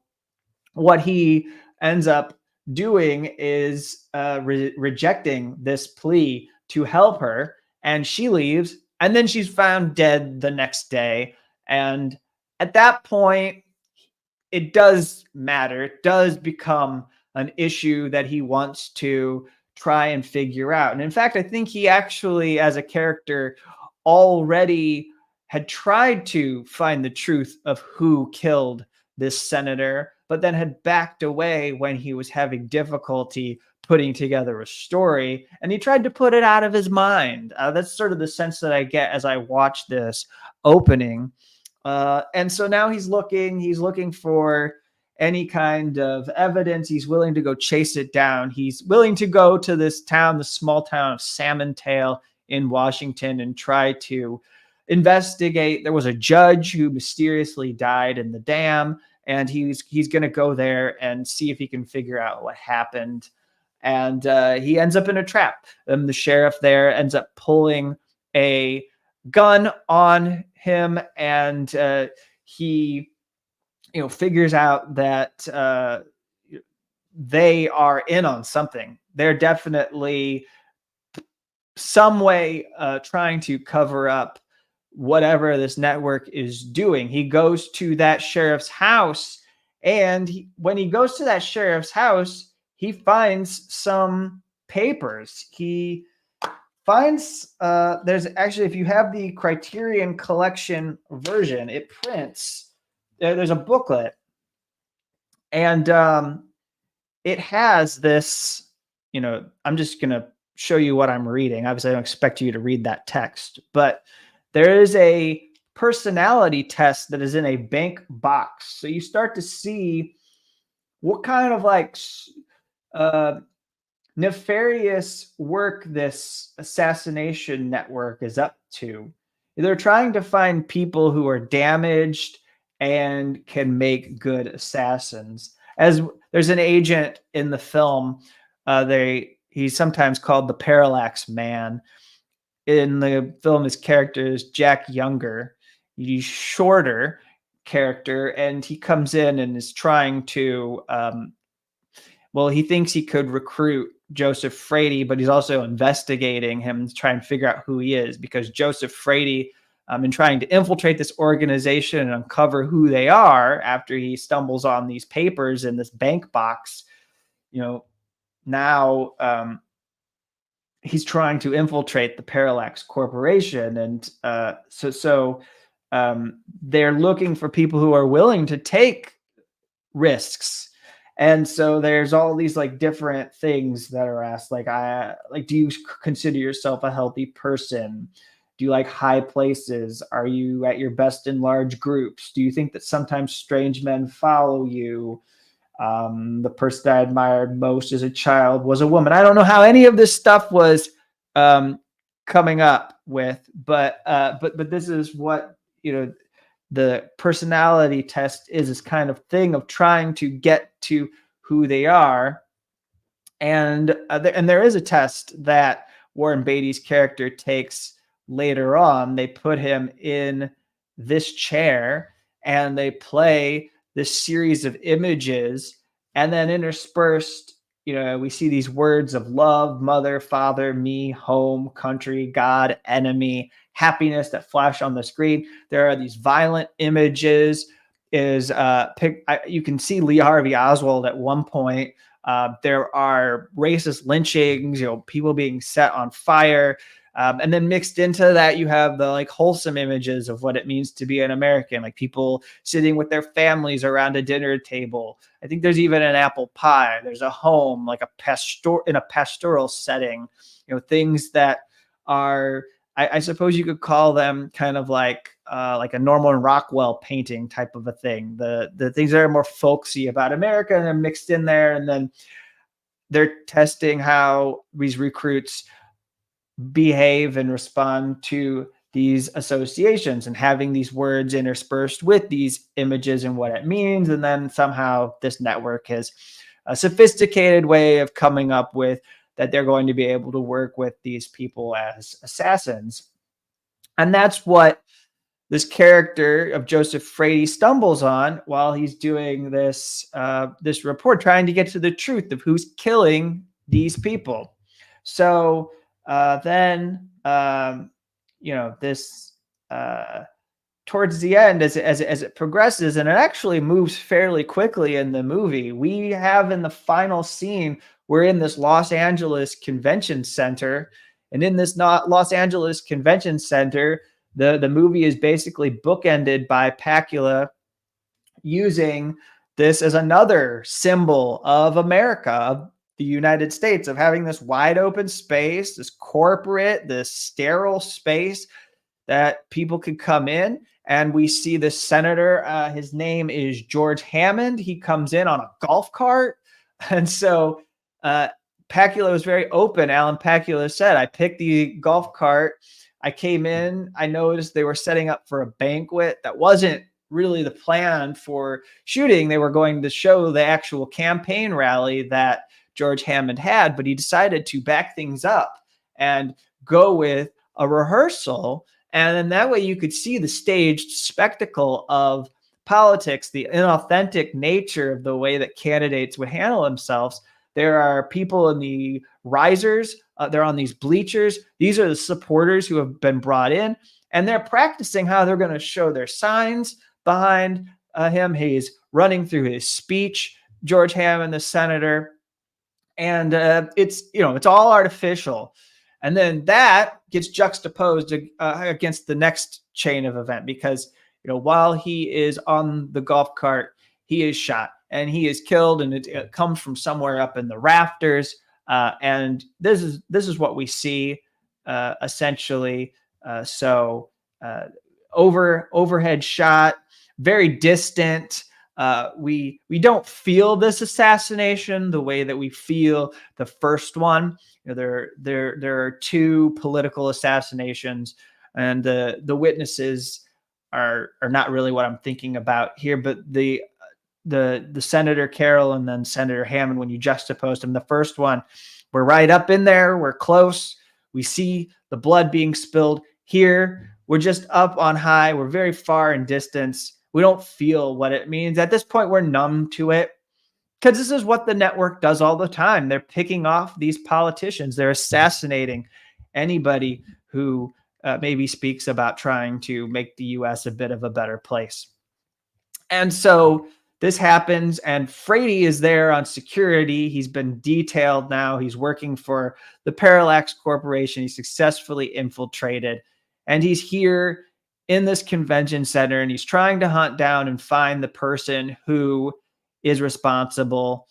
what he ends up doing is rejecting this plea to help her, and she leaves, and then she's found dead the next day. And at that point, it does matter. It does become an issue that he wants to try and figure out. And in fact, I think he actually, as a character, already had tried to find the truth of who killed this senator, but then had backed away when he was having difficulty putting together a story, and he tried to put it out of his mind. That's sort of the sense that I get as I watch this opening. And so now he's looking for any kind of evidence. He's willing to go chase it down. He's willing to go to this town, the small town of Salmon Tail in Washington, and try to investigate. There was a judge who mysteriously died in the dam, and he's going to go there and see if he can figure out what happened. and he ends up in a trap. The sheriff there ends up pulling a gun on him, and he, figures out that they are in on something. They're definitely some way trying to cover up whatever this network is doing. He goes to that sheriff's house, and when he goes to that sheriff's house, he finds some papers. He finds there's actually, if you have the Criterion Collection version, it prints. There's a booklet, and it has this. I'm just gonna show you what I'm reading. Obviously, I don't expect you to read that text, but there is a personality test that is in a bank box. So you start to see what kind of nefarious work this assassination network is up to. They're trying to find people who are damaged and can make good assassins. As there's an agent in the film, he's sometimes called the Parallax Man. In the film, his character is Jack Younger. He's shorter character, and he comes in and is trying to, he thinks he could recruit Joseph Frady, but he's also investigating him to try and figure out who he is, because Joseph Frady, in trying to infiltrate this organization and uncover who they are after he stumbles on these papers in this bank box, now he's trying to infiltrate the Parallax Corporation. And so they're looking for people who are willing to take risks. And so there's all these different things that are asked, do you consider yourself a healthy person? Do you like high places? Are you at your best in large groups? Do you think that sometimes strange men follow you? The person I admired most as a child was a woman. I don't know how any of this stuff was coming up with, but this is what the personality test is, this kind of thing of trying to get to who they are. And there is a test that Warren Beatty's character takes later on. They put him in this chair and they play this series of images, and then interspersed, we see these words of love, mother, father, me, home, country, God, enemy, happiness that flash on the screen. There are these violent images. You can see Lee Harvey Oswald at one point. There are racist lynchings, people being set on fire. And then mixed into that, you have the wholesome images of what it means to be an American, people sitting with their families around a dinner table. I think there's even an apple pie. There's a home, in a pastoral setting, things that are, I suppose you could call them kind of like a Norman Rockwell painting type of a thing. The things that are more folksy about America, and they're mixed in there. And then they're testing how these recruits behave and respond to these associations, and having these words interspersed with these images and what it means. And then somehow this network has a sophisticated way of coming up with that they're going to be able to work with these people as assassins. And that's what this character of Joseph Frady stumbles on while he's doing this report, trying to get to the truth of who's killing these people. So this towards the end, as it progresses, and it actually moves fairly quickly in the movie, we have in the final scene, we're in this Los Angeles Convention Center, and in this Los Angeles Convention Center, the movie is basically bookended by Pakula using this as another symbol of America, of the United States, of having this wide open space, this corporate, this sterile space that people could come in. And we see this senator, his name is George Hammond. He comes in on a golf cart. And so Pakula was very open. Alan Pakula said, I picked the golf cart. I came in, I noticed they were setting up for a banquet that wasn't really the plan for shooting. They were going to show the actual campaign rally that George Hammond had, but he decided to back things up and go with a rehearsal. And then that way you could see the staged spectacle of politics, the inauthentic nature of the way that candidates would handle themselves. There are people in the risers, they're on these bleachers. These are the supporters who have been brought in, and they're practicing how they're going to show their signs behind him. He's running through his speech, George Hammond, the senator, and it's all artificial. And then that gets juxtaposed against the next chain of event, because while he is on the golf cart, he is shot and he is killed, and it comes from somewhere up in the rafters. And this is what we see essentially. Overhead shot, very distant. We don't feel this assassination the way that we feel the first one. There are two political assassinations, and the witnesses are not really what I'm thinking about here. But the Senator Carroll and then Senator Hammond, when you juxtapose them, the first one, we're right up in there, we're close, we see the blood being spilled. Here, we're just up on high, we're very far in distance. We don't feel what it means. At this point, we're numb to it, because this is what the network does all the time. They're picking off these politicians. They're assassinating anybody who maybe speaks about trying to make the U.S. a bit of a better place. And so this happens, and Frady is there on security. He's been detailed now. He's working for the Parallax Corporation. He's successfully infiltrated, and he's here in this convention center, and he's trying to hunt down and find the person who is responsible.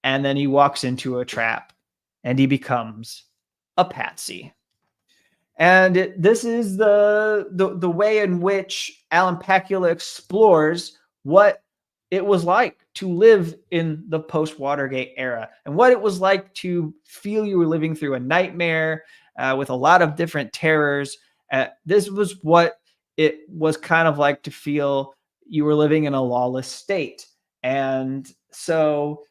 And then he walks into a trap, and he becomes a patsy. And this is the way in which Alan Pakula explores what it was like to live in the post-Watergate era, and what it was like to feel you were living through a nightmare with a lot of different terrors. This was what it was kind of like to feel you were living in a lawless state. And so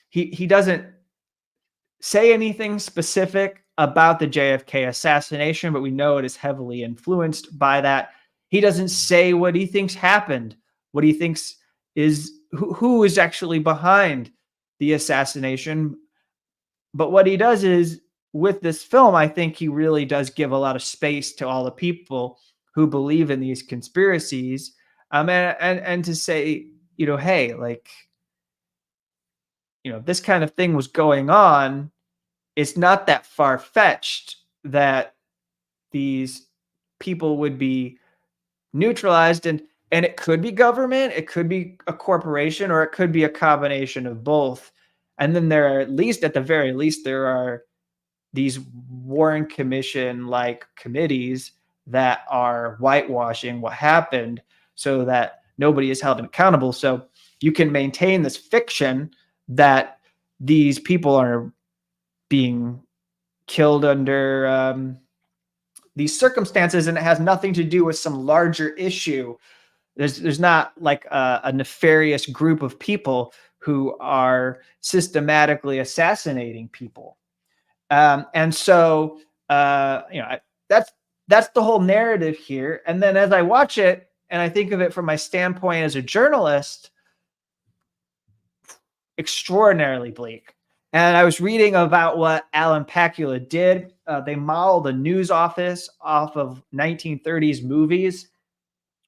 he doesn't say anything specific about the JFK assassination, but we know it is heavily influenced by that. He doesn't say what he thinks happened, what he thinks is who is actually behind the assassination. But what he does is, with this film, I think he really does give a lot of space to all the people who believe in these conspiracies, and to say, hey, like, this kind of thing was going on. It's not that far-fetched that these people would be neutralized, and it could be government, it could be a corporation, or it could be a combination of both. And then there are, at the very least, there are these Warren Commission-like committees that are whitewashing what happened so that nobody is held accountable. So you can maintain this fiction that these people are being killed under these circumstances, and it has nothing to do with some larger issue. There's not like a nefarious group of people who are systematically assassinating people. And so, that's the whole narrative here. And then as I watch it, and I think of it from my standpoint as a journalist, extraordinarily bleak. And I was reading about what Alan Pakula did. They modeled a news office off of 1930s movies.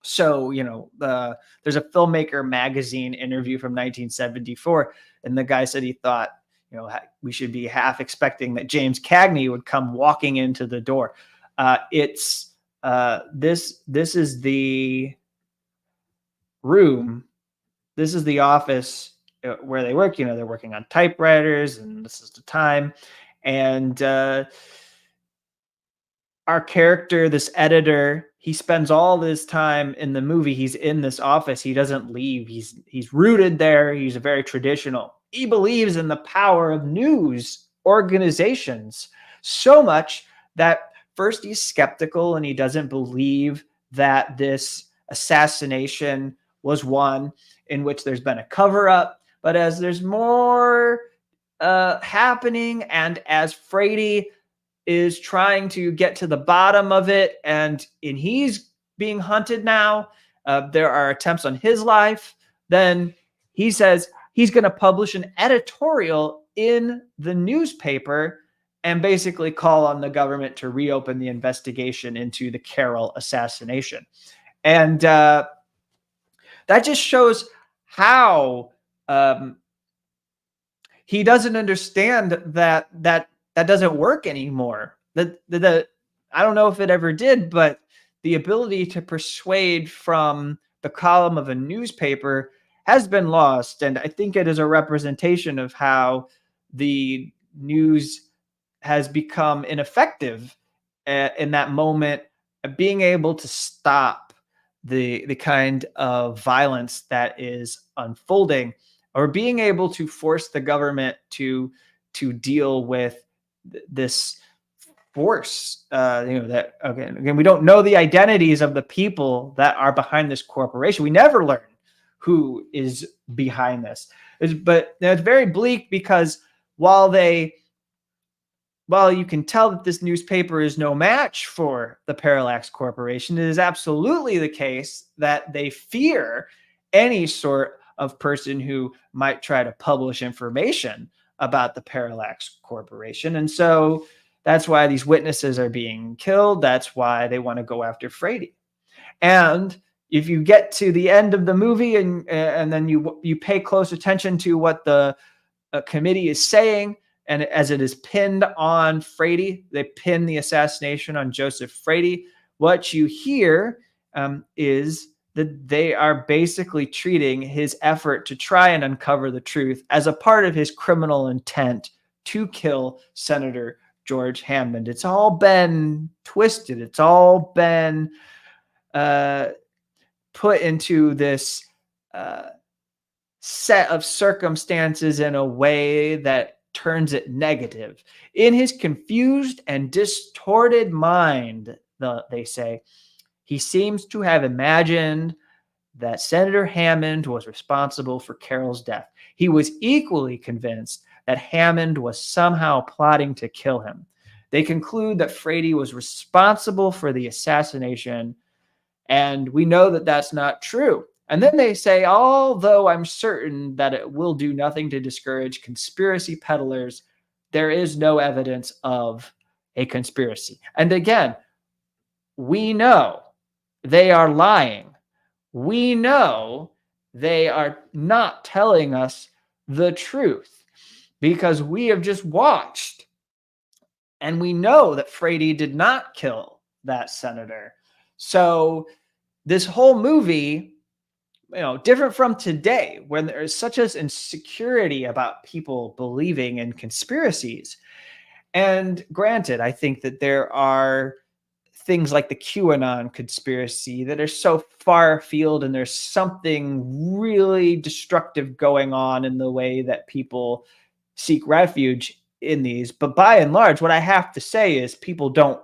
So, there's a filmmaker magazine interview from 1974, and the guy said he thought, we should be half expecting that James Cagney would come walking into the door. This is the room. This is the office where they work. They're working on typewriters, and this is the time. And our character, this editor, he spends all this time in the movie. He's in this office. He doesn't leave. He's rooted there. He's very traditional. He believes in the power of news organizations so much that first he's skeptical, and he doesn't believe that this assassination was one in which there's been a cover-up, But as there's more happening, and as Frady is trying to get to the bottom of it, and he's being hunted now, there are attempts on his life, then he says he's going to publish an editorial in the newspaper and basically call on the government to reopen the investigation into the Carroll assassination. And that just shows how he doesn't understand that doesn't work anymore. I don't know if it ever did, but the ability to persuade from the column of a newspaper has been lost. And I think it is a representation of how the news has become ineffective in that moment of being able to stop the kind of violence that is unfolding, or being able to force the government to deal with this force. That again, we don't know the identities of the people that are behind this corporation. We never learn who is behind this. But it's very bleak, because while you can tell that this newspaper is no match for the Parallax Corporation, it is absolutely the case that they fear any sort of person who might try to publish information about the Parallax Corporation. And so that's why these witnesses are being killed. That's why they want to go after Frady. And if you get to the end of the movie and then you pay close attention to what the committee is saying, and as it is pinned on Frady, they pin the assassination on Joseph Frady, what you hear is that they are basically treating his effort to try and uncover the truth as a part of his criminal intent to kill Senator George Hammond. It's all been twisted. It's all been put into this set of circumstances in a way that turns it negative. In his confused and distorted mind, they say, he seems to have imagined that Senator Hammond was responsible for Carroll's death. He was equally convinced that Hammond was somehow plotting to kill him. They conclude that Frady was responsible for the assassination, and we know that that's not true. And then they say, although I'm certain that it will do nothing to discourage conspiracy peddlers, there is no evidence of a conspiracy. And again, we know they are lying. We know they are not telling us the truth, because we have just watched and we know that Frady did not kill that senator. So this whole movie, different from today, when there is such as insecurity about people believing in conspiracies. And granted, I think that there are things like the QAnon conspiracy that are so far afield, and there's something really destructive going on in the way that people seek refuge in these. But by and large, what I have to say is people don't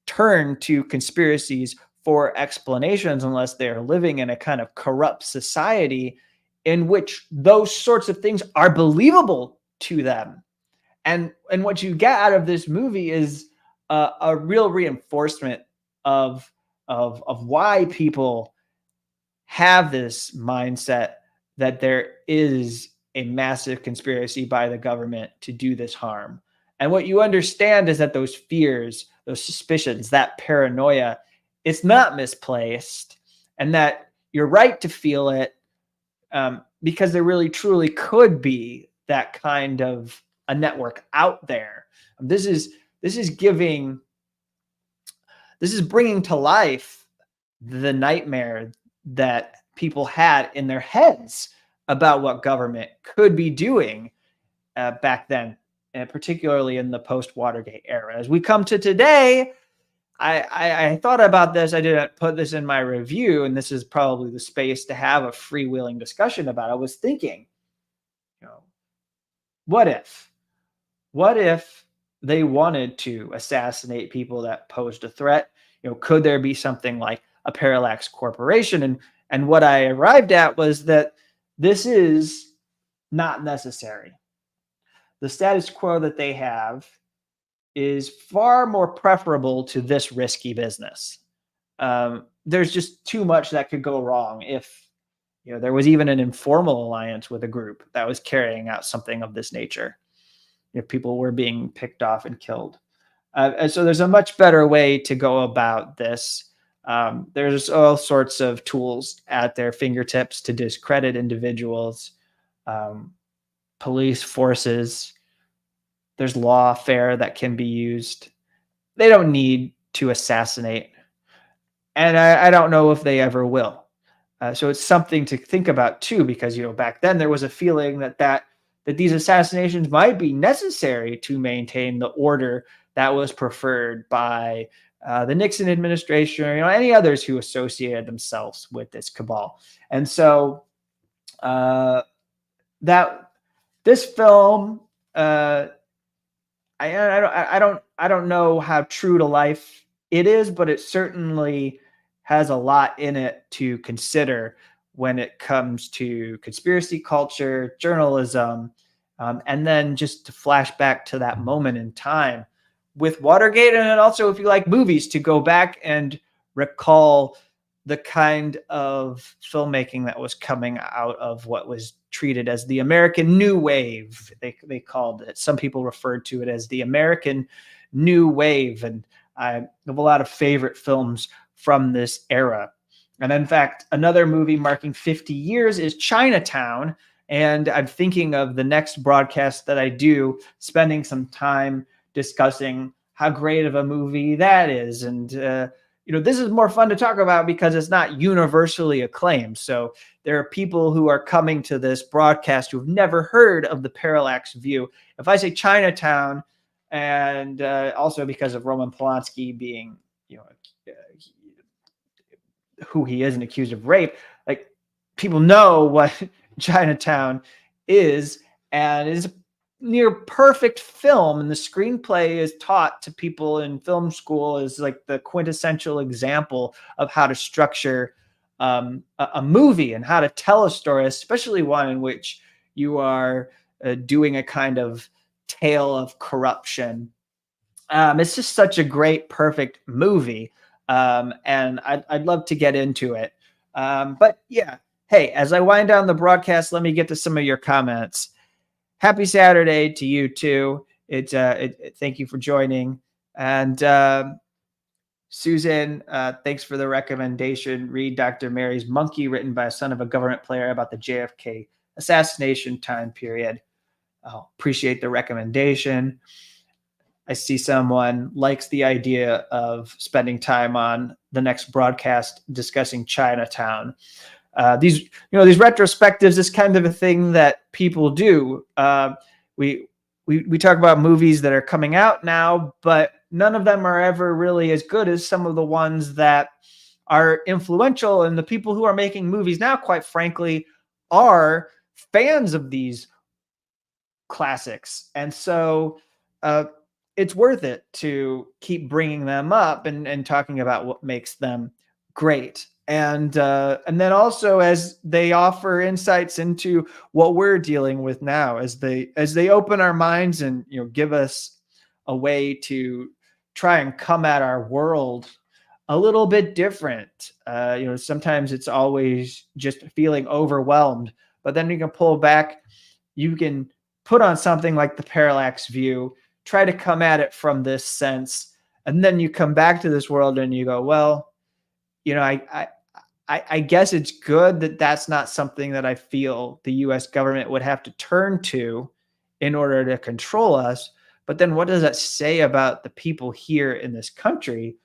turn to conspiracies for explanations unless they're living in a kind of corrupt society in which those sorts of things are believable to them. And what you get out of this movie is a real reinforcement of why people have this mindset that there is a massive conspiracy by the government to do this harm. And what you understand is that those fears, those suspicions, that paranoia, it's not misplaced, and that you're right to feel it, because there really truly could be that kind of a network out there. This is bringing to life the nightmare that people had in their heads about what government could be doing back then, and particularly in the post-Watergate era. As we come to today, I thought about this. I didn't put this in my review, and this is probably the space to have a freewheeling discussion about it. I was thinking, what if they wanted to assassinate people that posed a threat? Could there be something like a Parallax Corporation? And what I arrived at was that this is not necessary. The status quo that they have is far more preferable to this risky business. There's just too much that could go wrong if there was even an informal alliance with a group that was carrying out something of this nature. If people were being picked off and killed. And so there's a much better way to go about this. There's all sorts of tools at their fingertips to discredit individuals, police forces. There's lawfare that can be used. They don't need to assassinate. And I don't know if they ever will. So it's something to think about too, because back then there was a feeling that these assassinations might be necessary to maintain the order that was preferred by the Nixon administration, or any others who associated themselves with this cabal. And so that this film, I don't know how true to life it is, but it certainly has a lot in it to consider when it comes to conspiracy culture, journalism, and then just to flash back to that moment in time with Watergate. And then also, if you like movies, to go back and recall the kind of filmmaking that was coming out of what was treated as the American New Wave. They called it. Some people referred to it as the American New Wave. And I have a lot of favorite films from this era. And in fact, another movie marking 50 years is Chinatown. And I'm thinking of the next broadcast that I do, spending some time discussing how great of a movie that is. And, this is more fun to talk about because it's not universally acclaimed. So there are people who are coming to this broadcast who've never heard of the Parallax View. If I say Chinatown, and also because of Roman Polanski being, who he is and accused of rape, like, people know what Chinatown is, and it's a near perfect film. And the screenplay is taught to people in film school as like the quintessential example of how to structure a movie and how to tell a story, especially one in which you are doing a kind of tale of corruption. It's just such a great, perfect movie. And I'd love to get into it. But yeah, hey, as I wind down the broadcast, let me get to some of your comments. Happy Saturday to you too. Thank you for joining. And Susan, thanks for the recommendation. Read Dr. Mary's Monkey, written by a son of a government player, about the JFK assassination time period. I'll appreciate the recommendation. I see someone likes the idea of spending time on the next broadcast discussing Chinatown. These retrospectives is kind of a thing that people do. We talk about movies that are coming out now, but none of them are ever really as good as some of the ones that are influential. And the people who are making movies now, quite frankly, are fans of these classics. And so it's worth it to keep bringing them up and talking about what makes them great. And then also, as they offer insights into what we're dealing with now, as they open our minds and give us a way to try and come at our world a little bit different. Sometimes it's always just feeling overwhelmed, but then you can pull back. You can put on something like the Parallax View, try to come at it from this sense, and then you come back to this world and you go, well, I guess it's good that that's not something that I feel the U.S. government would have to turn to in order to control us. But then what does that say about the people here in this country?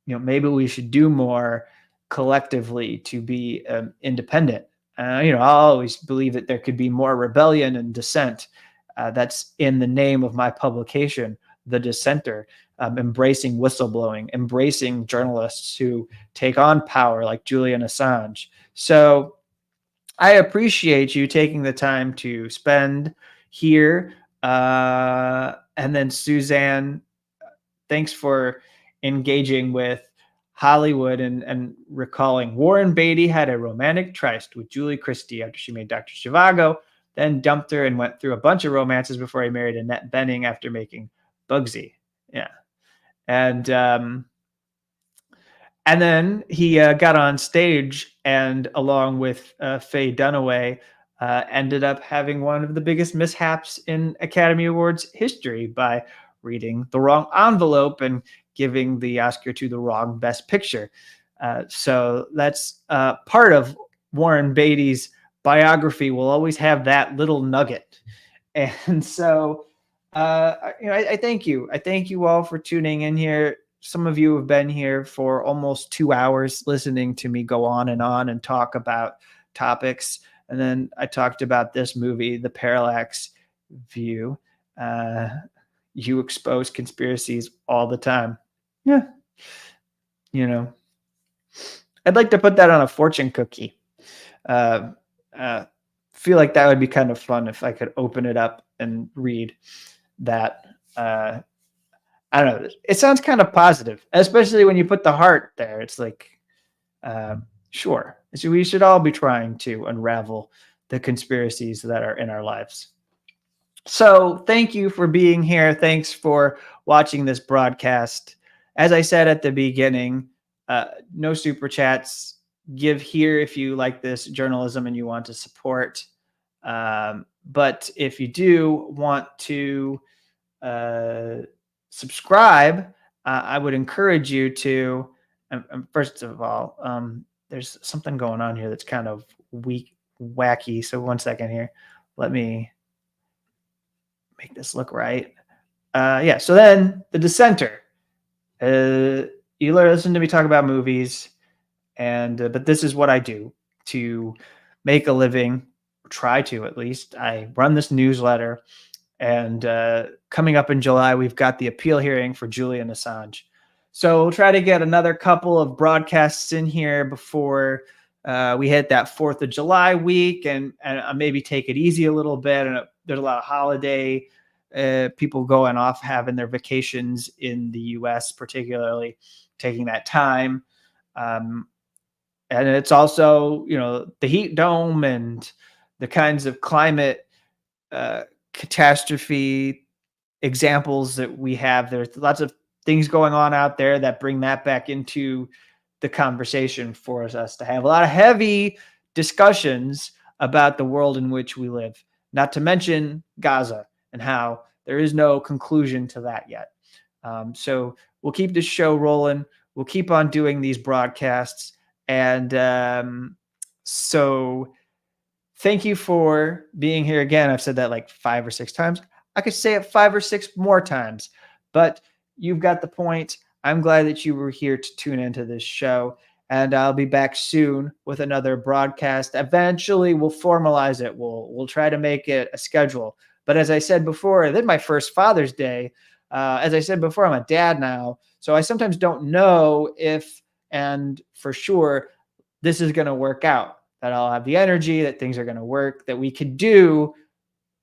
Maybe we should do more collectively to be independent. I'll always believe that there could be more rebellion and dissent. That's in the name of my publication, The Dissenter. Embracing whistleblowing, embracing journalists who take on power like Julian Assange. So I appreciate you taking the time to spend here. And then Suzanne, thanks for engaging with Hollywood and recalling Warren Beatty had a romantic tryst with Julie Christie after she made Dr. Zhivago. then dumped her and went through a bunch of romances before he married Annette Bening after making Bugsy. Yeah. And then he got on stage and, along with Faye Dunaway, ended up having one of the biggest mishaps in Academy Awards history by reading the wrong envelope and giving the Oscar to the wrong Best Picture. So that's part of Warren Beatty's biography. Will always have that little nugget. And so, I thank you. I thank you all for tuning in here. Some of you have been here for almost 2 hours listening to me go on and talk about topics. And then I talked about this movie, The Parallax View. You expose conspiracies all the time. Yeah. I'd like to put that on a fortune cookie. Feel like that would be kind of fun if I could open it up and read that. I don't know. It sounds kind of positive, especially when you put the heart there. It's like, sure. So we should all be trying to unravel the conspiracies that are in our lives. So thank you for being here. Thanks for watching this broadcast. As I said at the beginning, no super chats. Give here if you like this journalism and you want to support. But if you do want to subscribe, I would encourage you to, first of all, there's something going on here that's kind of wacky. So 1 second here. Let me make this look right. Yeah. So then the Dissenter. You listen to me talk about movies, but this is what I do to make a living. Try to, at least. I run this newsletter, and coming up in July, we've got the appeal hearing for Julian Assange. So we'll try to get another couple of broadcasts in here before we hit that 4th of July week, and maybe take it easy a little bit. And there's a lot of holiday people going off, having their vacations in the U.S., particularly taking that time. And it's also, the heat dome and the kinds of climate catastrophe examples that we have. There's lots of things going on out there that bring that back into the conversation for us to have a lot of heavy discussions about the world in which we live, not to mention Gaza and how there is no conclusion to that yet. So we'll keep this show rolling. We'll keep on doing these broadcasts. And so thank you for being here again. I've said that like 5 or 6 times. I could say it 5 or 6 more times, but you've got the point. I'm glad that you were here to tune into this show, and I'll be back soon with another broadcast. Eventually, we'll formalize it. We'll try to make it a schedule. But as I said before, then my first Father's Day. As I said before, I'm a dad now, so I sometimes don't know if, and for sure, this is going to work out, that I'll have the energy, that things are going to work, that we could do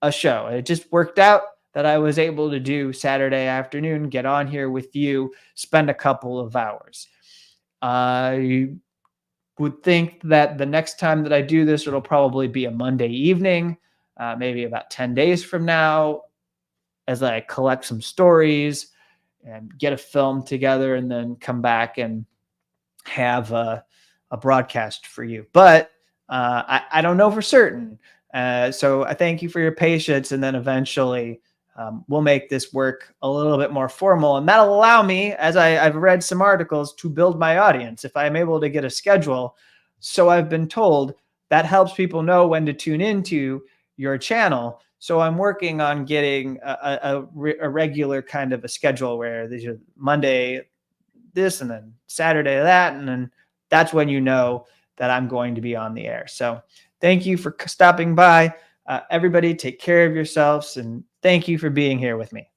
a show. It just worked out that I was able to do Saturday afternoon, get on here with you, spend a couple of hours. I would think that the next time that I do this, it'll probably be a Monday evening, maybe about 10 days from now, as I collect some stories and get a film together, and then come back and have a broadcast for you. But I don't know for certain. So I thank you for your patience, and then eventually we'll make this work a little bit more formal, and that'll allow me, as I've read some articles, to build my audience. If I'm able to get a schedule, so I've been told, that helps people know when to tune into your channel. So I'm working on getting a regular kind of a schedule where there's Monday this, and then Saturday that, and then that's when you know that I'm going to be on the air. So thank you for stopping by. Everybody, take care of yourselves, and thank you for being here with me.